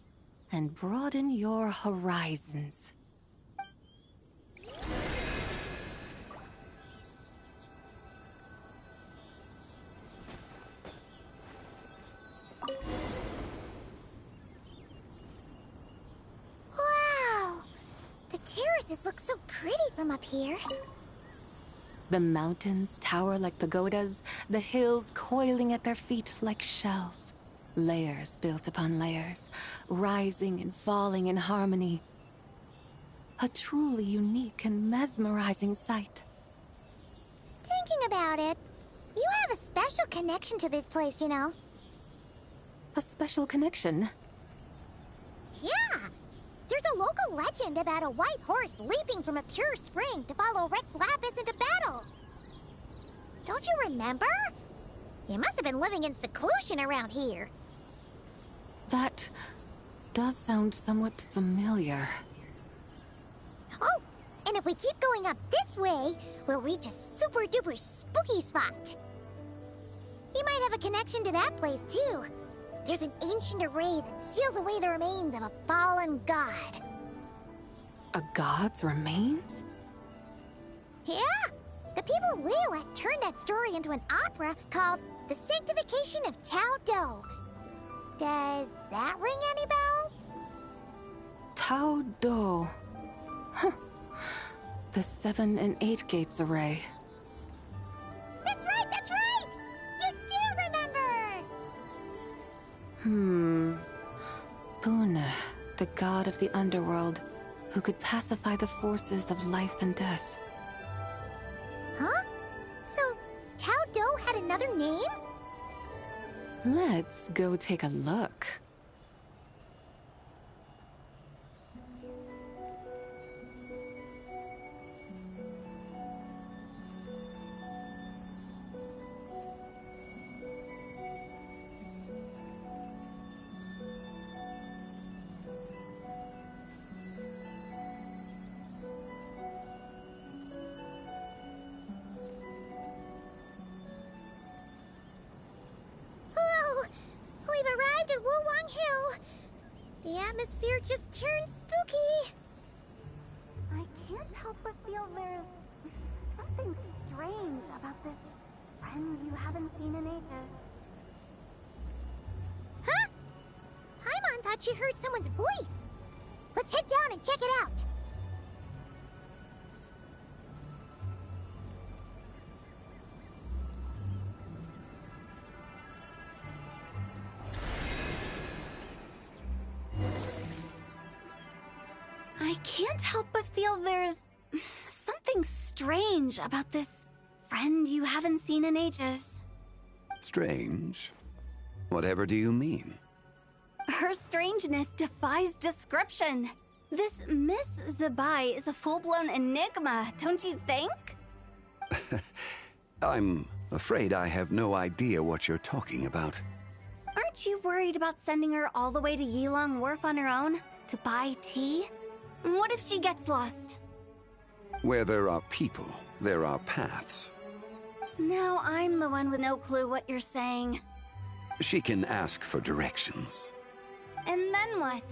and broaden your horizons. Wow! The terraces look so pretty from up here. The mountains tower like pagodas, the hills coiling at their feet like shells. Layers built upon layers, rising and falling in harmony. A truly unique and mesmerizing sight. Thinking about it, you have a special connection to this place, you know. A special connection? Yeah! There's a local legend about a white horse leaping from a pure spring to follow Rex Lapis into battle. Don't you remember? You must have been living in seclusion around here. That does sound somewhat familiar. Oh, and if we keep going up this way, we'll reach a super-duper spooky spot. You might have a connection to that place, too. There's an ancient array that seals away the remains of a fallen god. A god's remains? Yeah! The people of Liyue turned that story into an opera called The Sanctification of Tao Do. Does that ring any bells? Tao Do. Huh. The 7 and 8 gates array. That's right, that's right! You do remember! Puna, the god of the underworld, who could pacify the forces of life and death. Huh? So, Tao Do had another name? Let's go take a look. The atmosphere just turned spooky. I can't help but feel there's something strange about this friend you haven't seen in ages. Huh? Paimon thought she heard someone's voice. Let's head down and check it out. I can't help but feel there's something strange about this friend you haven't seen in ages. Strange? Whatever do you mean? Her strangeness defies description. This Miss Zabai is a full-blown enigma, don't you think? I'm afraid I have no idea what you're talking about. Aren't you worried about sending her all the way to Yilong Wharf on her own to buy tea? What if she gets lost? Where there are people, there are paths. Now I'm the one with no clue what you're saying. She can ask for directions. And then what?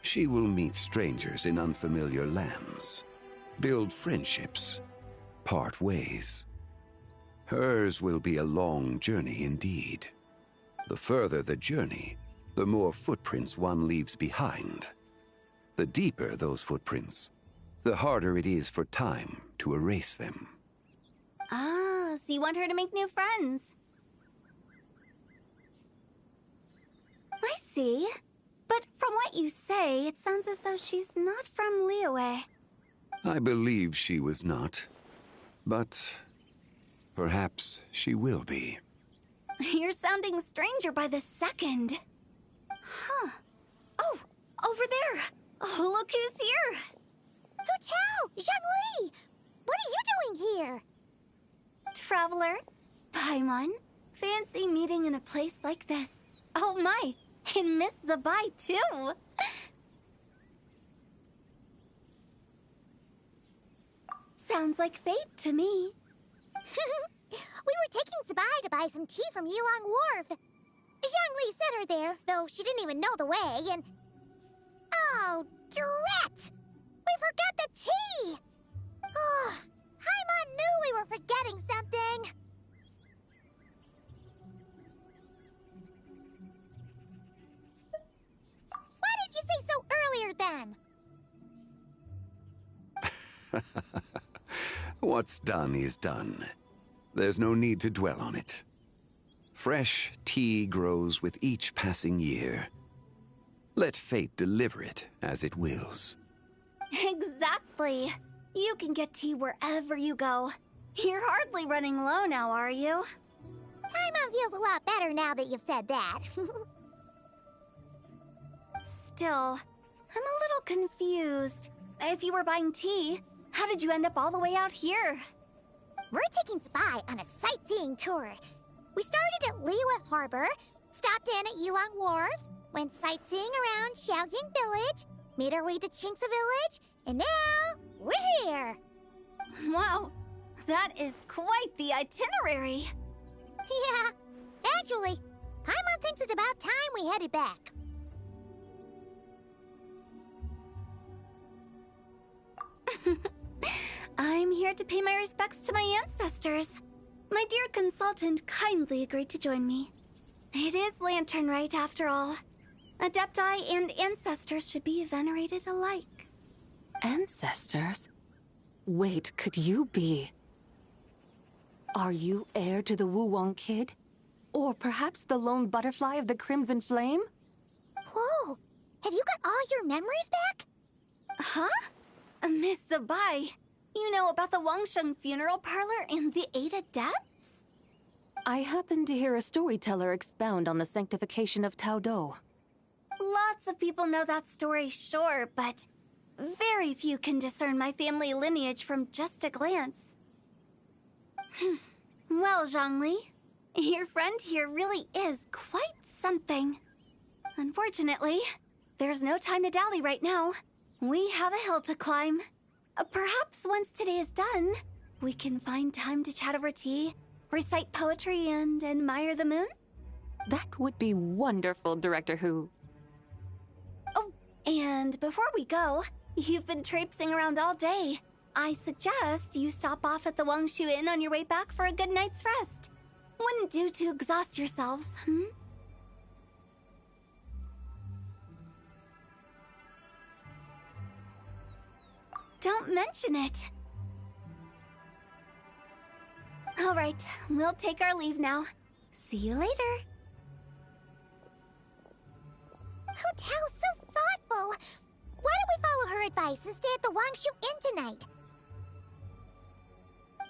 She will meet strangers in unfamiliar lands, build friendships, part ways. Hers will be a long journey indeed. The further the journey, the more footprints one leaves behind. The deeper those footprints, the harder it is for time to erase them. Ah, so you want her to make new friends. I see. But from what you say, it sounds as though she's not from Liyue. I believe she was not, but perhaps she will be. You're sounding stranger by the second. Huh. Oh over there! Oh, look who's here! Hu Tao! Zhongli! What are you doing here? Traveler, Paimon, fancy meeting in a place like this. Oh my, and Miss Zabai too! Sounds like fate to me. We were taking Zabai to buy some tea from Yulong Wharf. Zhongli sent her there, though she didn't even know the way, and... Oh, drat! We forgot the tea! Oh, Paimon knew we were forgetting something! Why didn't you say so earlier, then? What's done is done. There's no need to dwell on it. Fresh tea grows with each passing year. Let fate deliver it as it wills. Exactly. You can get tea wherever you go. You're hardly running low now, are you? Paimon feels a lot better now that you've said that. Still, I'm a little confused. If you were buying tea, how did you end up all the way out here? We're taking Spy on a sightseeing tour. We started at Liyue Harbor, stopped in at Yulong Wharf, went sightseeing around Xiaoying Village, made our way to Qingce Village, and now we're here. Wow, that is quite the itinerary. Yeah, actually, Paimon thinks it's about time we headed back. I'm here to pay my respects to my ancestors. My dear consultant kindly agreed to join me. It is Lantern Rite, after all. Adepti and ancestors should be venerated alike. Ancestors? Wait, could you be? Are you heir to the Wu-Wong kid? Or perhaps the lone butterfly of the Crimson Flame? Whoa! Have you got all your memories back? Huh? Miss Zabai, you know about the Wangsheng funeral parlor and the 8 adepts? I happened to hear a storyteller expound on the sanctification of Tao Do. Lots of people know that story, sure, but very few can discern my family lineage from just a glance. Well, Zhongli, your friend here really is quite something. Unfortunately, there's no time to dally right now. We have a hill to climb. Perhaps once today is done, we can find time to chat over tea, recite poetry, and admire the moon? That would be wonderful, Director Hu. Oh, and before we go, you've been traipsing around all day. I suggest you stop off at the Wangshu Inn on your way back for a good night's rest. Wouldn't do to exhaust yourselves, Don't mention it. All right, we'll take our leave now. See you later. Hu Tao's so thoughtful. Why don't we follow her advice and stay at the Wangshu Inn tonight?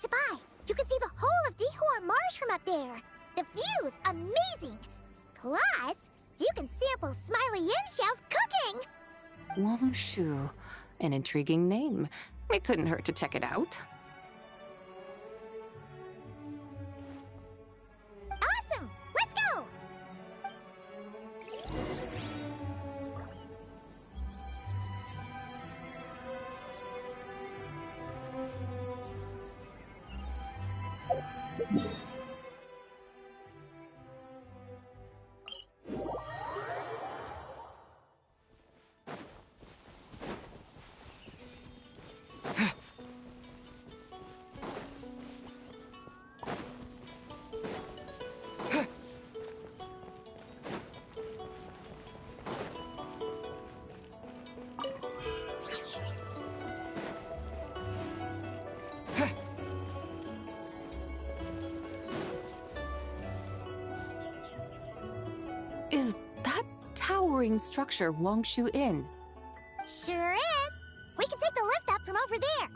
Zabai, you can see the whole of Dihua Marsh from up there. The view's amazing. Plus, you can sample Smiley Yin-Xiao's cooking. Wangshu. An intriguing name. It couldn't hurt to check it out. Awesome! Let's go! Is that towering structure Wangshu Inn? Sure is. We can take the lift up from over there.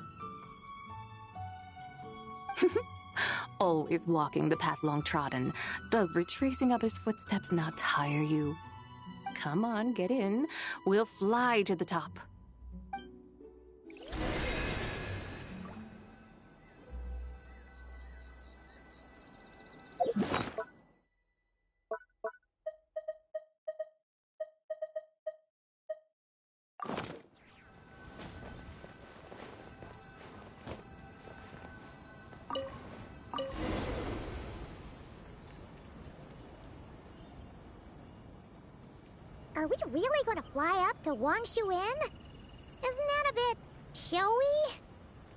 Always walking the path long trodden. Does retracing others' footsteps not tire you? Come on, get in. We'll fly to the top. Are we really going to fly up to Wangshu Inn? Isn't that a bit showy?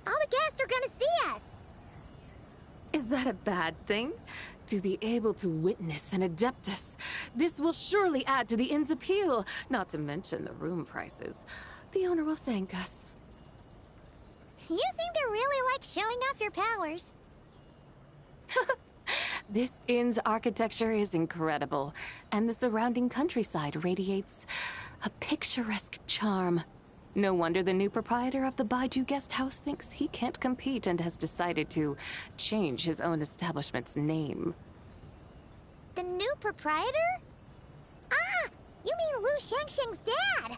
All the guests are going to see us. Is that a bad thing? To be able to witness an Adeptus. This will surely add to the inn's appeal, not to mention the room prices. The owner will thank us. You seem to really like showing off your powers. This inn's architecture is incredible, and the surrounding countryside radiates a picturesque charm. No wonder the new proprietor of the Baiju guest house thinks he can't compete and has decided to change his own establishment's name. The new proprietor? Ah, you mean Lu Shengsheng's dad.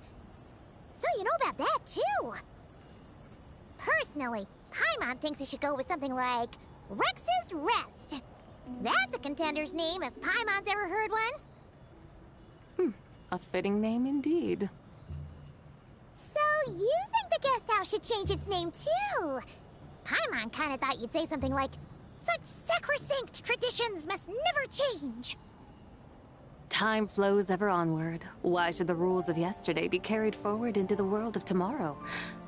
So you know about that, too. Personally, Paimon thinks it should go with something like Rex's Rest. That's a contender's name if Paimon's ever heard one. A fitting name indeed. So you think the guest house should change its name too? Paimon kinda thought you'd say something like, such sacrosanct traditions must never change. Time flows ever onward. Why should the rules of yesterday be carried forward into the world of tomorrow?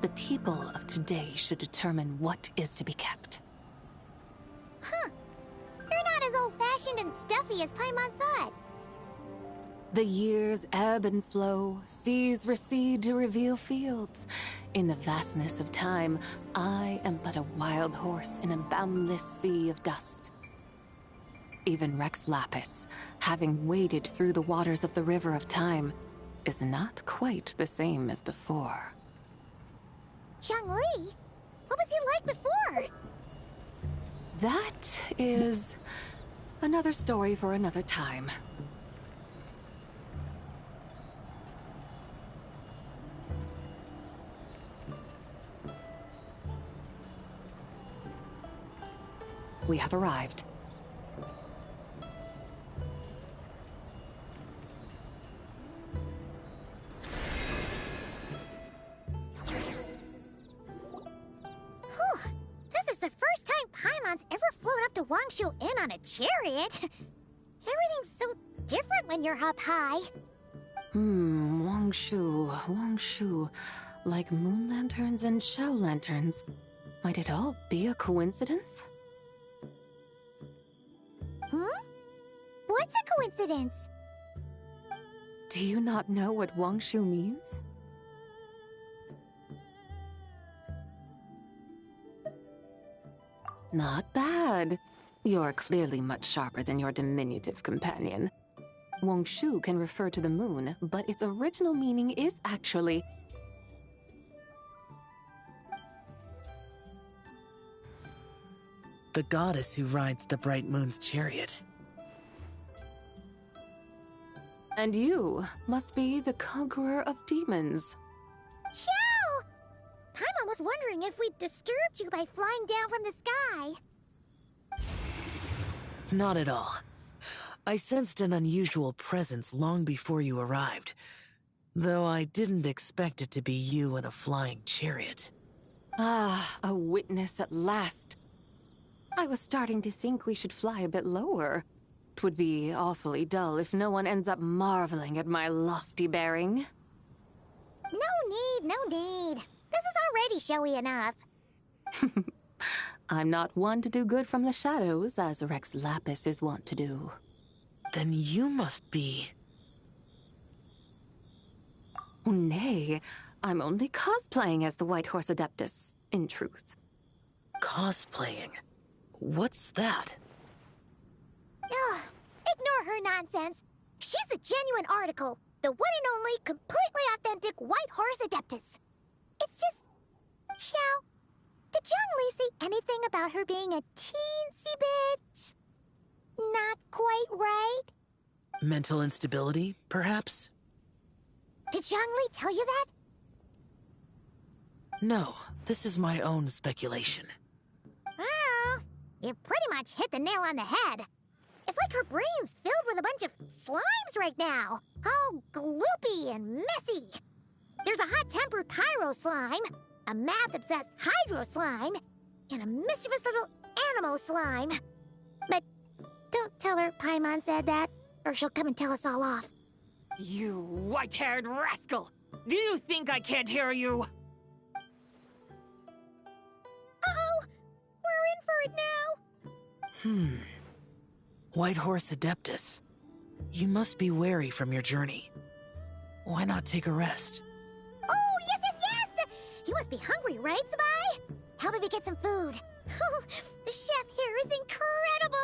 The people of today should determine what is to be kept. Huh. You're not as old-fashioned and stuffy as Paimon thought. The years ebb and flow, seas recede to reveal fields. In the vastness of time, I am but a wild horse in a boundless sea of dust. Even Rex Lapis, having waded through the waters of the river of time, is not quite the same as before. Zhongli? What was he like before? That is another story for another time. We have arrived. This is the first time Paimon's ever flown up to Wangshu Inn on a chariot. Everything's so different when you're up high. Wangshu. Like moon lanterns and shell lanterns. Might it all be a coincidence? What's a coincidence? Do you not know what Wangshu means? Not bad. You're clearly much sharper than your diminutive companion. Wangshu can refer to the moon, but its original meaning is actually... the goddess who rides the bright moon's chariot. And you must be the conqueror of demons. Xiao! Paimon was wondering if we'd disturbed you by flying down from the sky. Not at all. I sensed an unusual presence long before you arrived, though I didn't expect it to be you in a flying chariot. Ah, a witness at last. I was starting to think we should fly a bit lower. It would be awfully dull if no one ends up marveling at my lofty bearing. No need. This is already showy enough. I'm not one to do good from the shadows, as Rex Lapis is wont to do. Then you must be... Oh, nay, I'm only cosplaying as the White Horse Adeptus, in truth. Cosplaying? What's that? Ugh, ignore her nonsense. She's a genuine article. The one and only, completely authentic White Horse Adeptus. It's just... Xiao, did Zhongli say anything about her being a teensy bit... not quite right? Mental instability, perhaps? Did Zhongli tell you that? No, this is my own speculation. Well, you pretty much hit the nail on the head. It's like her brain's filled with a bunch of slimes right now. All gloopy and messy. There's a hot-tempered pyro slime, a math-obsessed hydro slime, and a mischievous little animal slime. But don't tell her Paimon said that, or she'll come and tell us all off. You white-haired rascal! Do you think I can't hear you? Uh-oh! We're in for it now! White Horse Adeptus. You must be weary from your journey. Why not take a rest? Oh, yes, yes, yes! You must be hungry, right, Sabai? How about we get some food? Oh, the chef here is incredible!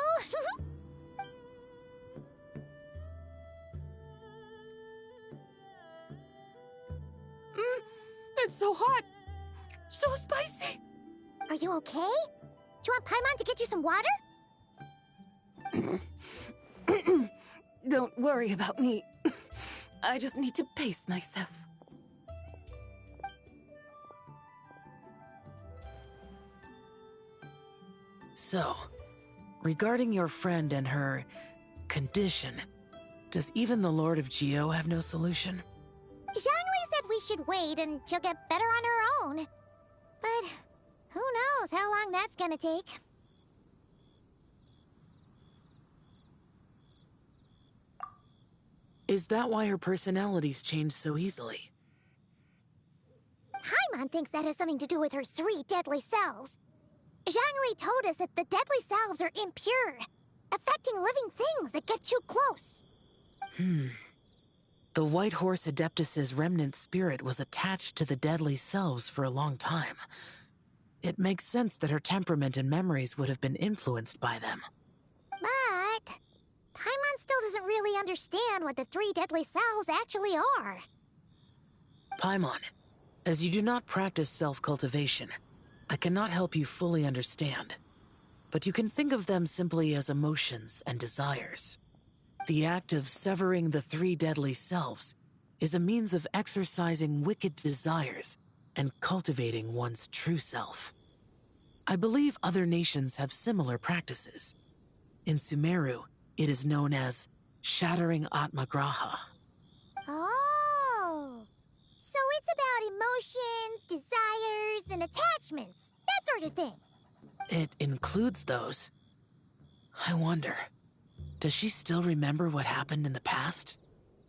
It's so hot! So spicy! Are you okay? Do you want Paimon to get you some water? Don't worry about me. I just need to pace myself. So, regarding your friend and her condition, does even the Lord of Geo have no solution? Zhongli said we should wait and she'll get better on her own. But who knows how long that's gonna take. Is that why her personalities change so easily? Paimon thinks that has something to do with her 3 deadly selves. Zhongli told us that the deadly selves are impure, affecting living things that get too close. The White Horse Adeptus's remnant spirit was attached to the deadly selves for a long time. It makes sense that her temperament and memories would have been influenced by them. But Paimon still doesn't really understand what the 3 deadly selves actually are. Paimon, as you do not practice self-cultivation, I cannot help you fully understand. But you can think of them simply as emotions and desires. The act of severing the 3 deadly selves is a means of exercising wicked desires and cultivating one's true self. I believe other nations have similar practices. In Sumeru, it is known as shattering Atmagraha. Oh, so it's about emotions, desires, and attachments, that sort of thing. It includes those. I wonder, does she still remember what happened in the past?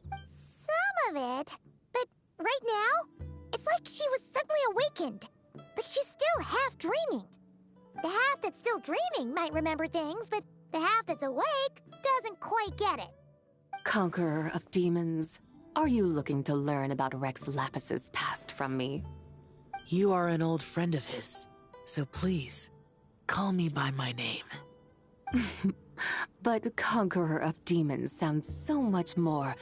Some of it, but right now, it's like she was suddenly awakened. Like she's still half dreaming. The half that's still dreaming might remember things, but the half that's awake doesn't quite get it. Conqueror of demons, are you looking to learn about Rex Lapis's past from me? You are an old friend of his, so please, call me by my name. But Conqueror of Demons sounds so much more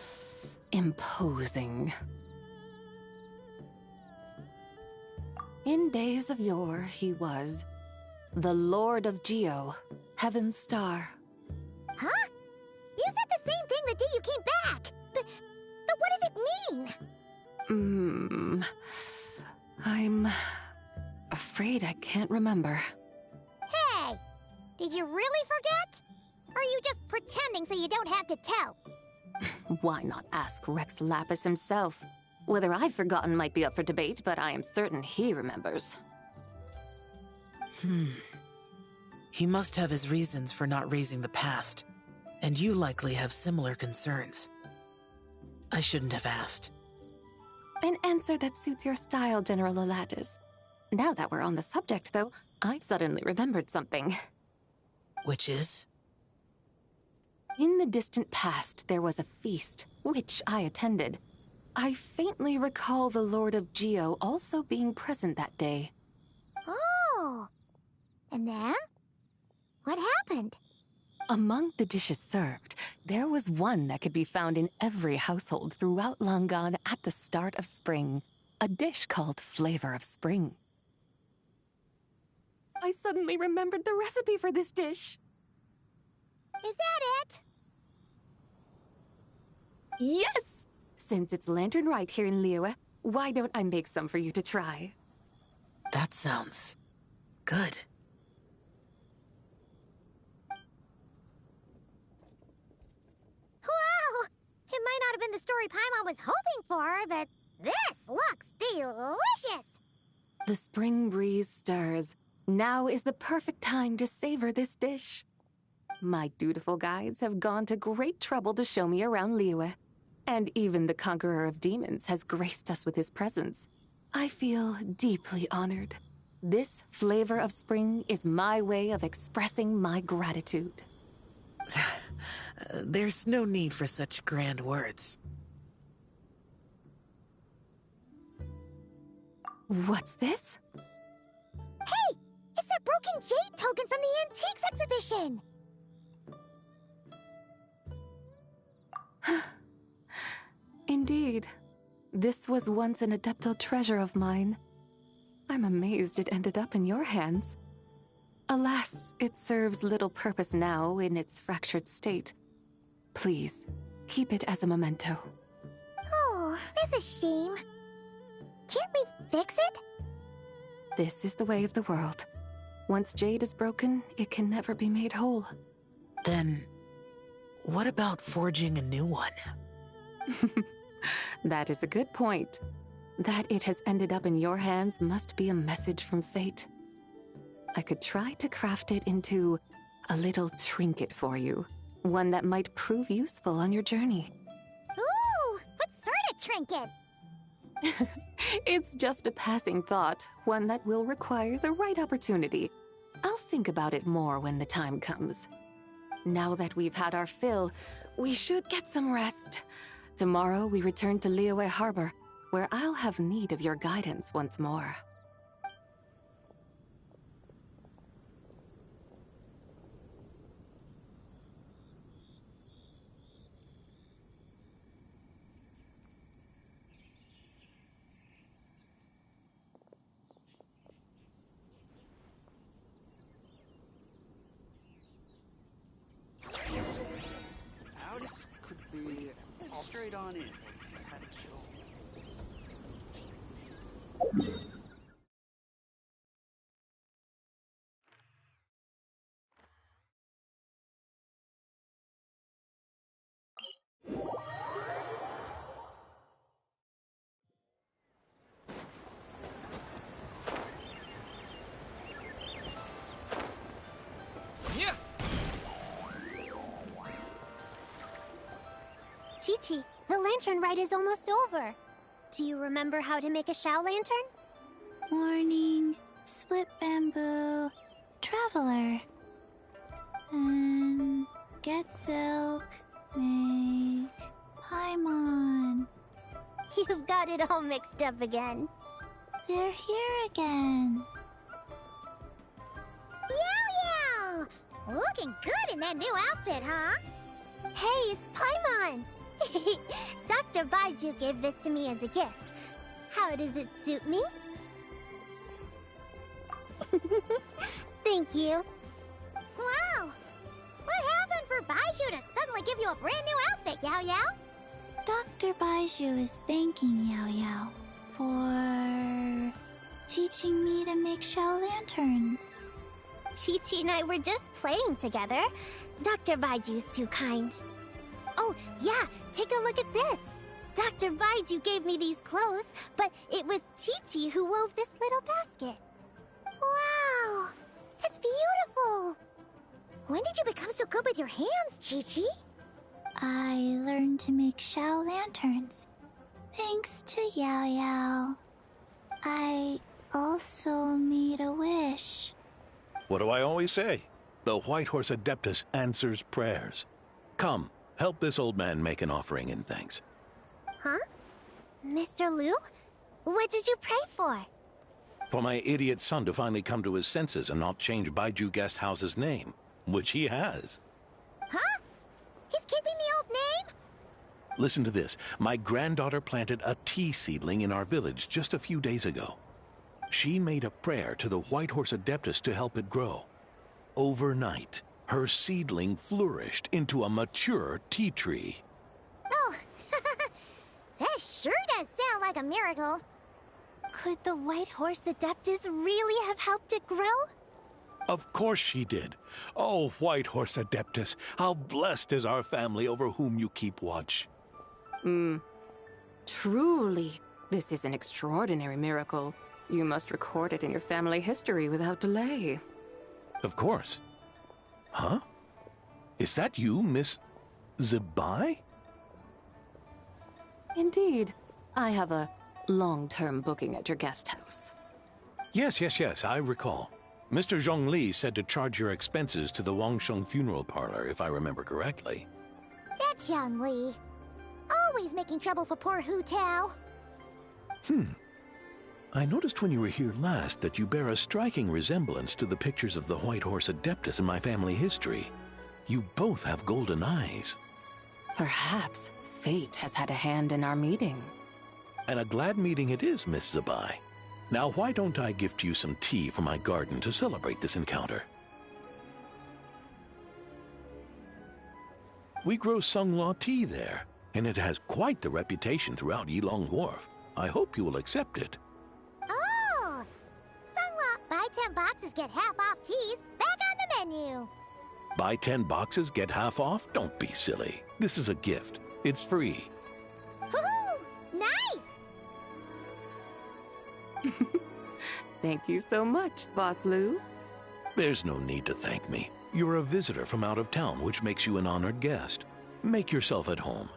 imposing. In days of yore, he was the Lord of Geo, Heaven's Star. Huh? You said the same thing the day you came back. But what does it mean? I'm afraid I can't remember. Hey, did you really forget? Or are you just pretending so you don't have to tell? Why not ask Rex Lapis himself? Whether I've forgotten might be up for debate, but I am certain he remembers. He must have his reasons for not raising the past, and you likely have similar concerns. I shouldn't have asked. An answer that suits your style, General Elatis. Now that we're on the subject, though, I suddenly remembered something. Which is? In the distant past, there was a feast, which I attended. I faintly recall the Lord of Geo also being present that day. Oh, and then? What happened? Among the dishes served, there was one that could be found in every household throughout Langan at the start of spring. A dish called Flavor of Spring. I suddenly remembered the recipe for this dish. Is that it? Yes! Since it's Lantern Rite here in Liyue, why don't I make some for you to try? That sounds good. Wow! It might not have been the story Paimon was hoping for, but this looks delicious! The spring breeze stirs. Now is the perfect time to savor this dish. My dutiful guides have gone to great trouble to show me around Liyue, and even the Conqueror of Demons has graced us with his presence. I feel deeply honored. This flavor of spring is my way of expressing my gratitude. There's no need for such grand words. What's this? Hey! It's that broken jade token from the Antiques exhibition! Indeed. This was once an Adepto treasure of mine. I'm amazed it ended up in your hands. Alas, it serves little purpose now in its fractured state. Please, keep it as a memento. Oh, that's a shame. Can't we fix it? This is the way of the world. Once jade is broken, it can never be made whole. Then, what about forging a new one? That is a good point. That it has ended up in your hands must be a message from fate. I could try to craft it into a little trinket for you. One that might prove useful on your journey. Ooh, what sort of trinket? It's just a passing thought, one that will require the right opportunity. I'll think about it more when the time comes. Now that we've had our fill, we should get some rest. Tomorrow we return to Liyue Harbor, where I'll have need of your guidance once more. This could be straight on in. Chi-Chi, the lantern rite is almost over. Do you remember how to make a Shao lantern? Morning, split bamboo, traveler. And get silk, make Paimon. You've got it all mixed up again. They're here again. Yow Yow! Looking good in that new outfit, huh? Hey, it's Paimon! Dr. Baiju gave this to me as a gift. How does it suit me? Thank you. Wow! What happened for Baiju to suddenly give you a brand new outfit, Yao Yao? Dr. Baiju is thanking Yao Yao for teaching me to make Shao lanterns. Chi-Chi and I were just playing together. Dr. Baiju's too kind. Oh, yeah, take a look at this. Dr. Baiju gave me these clothes, but it was Chi-Chi who wove this little basket. Wow, that's beautiful. When did you become so good with your hands, Chi-Chi? I learned to make Shao lanterns, thanks to Yao Yao. I also made a wish. What do I always say? The White Horse Adeptus answers prayers. Come, help this old man make an offering in thanks. Huh? Mr. Liu? What did you pray for? For my idiot son to finally come to his senses and not change Baiju Guest House's name, which he has. Huh? He's keeping the old name? Listen to this. My granddaughter planted a tea seedling in our village just a few days ago. She made a prayer to the White Horse Adeptus to help it grow. Overnight, her seedling flourished into a mature tea tree. Oh, that does sound like a miracle. Could the White Horse Adeptus really have helped it grow? Of course she did. Oh, White Horse Adeptus, how blessed is our family over whom you keep watch. Truly, this is an extraordinary miracle. You must record it in your family history without delay. Of course. Huh? Is that you, Miss Zabai? Indeed. I have a long-term booking at your guest house. Yes, I recall. Mr. Zhongli said to charge your expenses to the Wangsheng funeral parlor, if I remember correctly. That Zhongli. Always making trouble for poor Hu Tao. I noticed when you were here last that you bear a striking resemblance to the pictures of the White Horse Adeptus in my family history. You both have golden eyes. Perhaps fate has had a hand in our meeting. And a glad meeting it is, Miss Zabai. Now why don't I gift you some tea from my garden to celebrate this encounter? We grow Sunghua tea there, and it has quite the reputation throughout Yilong Wharf. I hope you will accept it. Oh! Sunghua, buy 10 boxes, get half off teas, back on the menu. Buy 10 boxes, get half off? Don't be silly. This is a gift. It's free. Woohoo! Nice! Thank you so much, Boss Lu. There's no need to thank me. You're a visitor from out of town, which makes you an honored guest. Make yourself at home.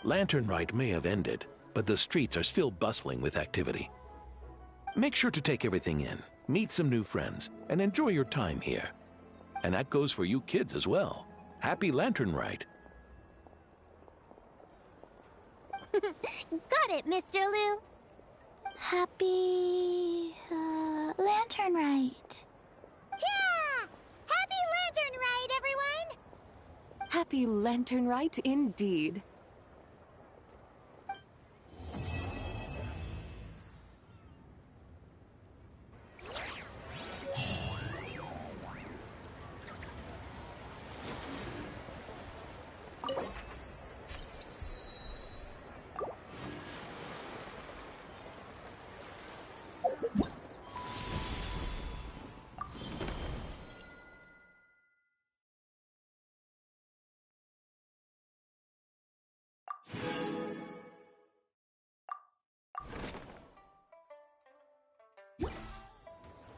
Lantern Rite may have ended, but the streets are still bustling with activity. Make sure to take everything in, meet some new friends, and enjoy your time here. And that goes for you kids as well. Happy Lantern Rite. Got it, Mr. Lu. Happy... Lantern Rite. Yeah! Happy Lantern Rite, everyone! Happy Lantern Rite indeed.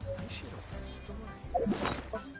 I should open a store.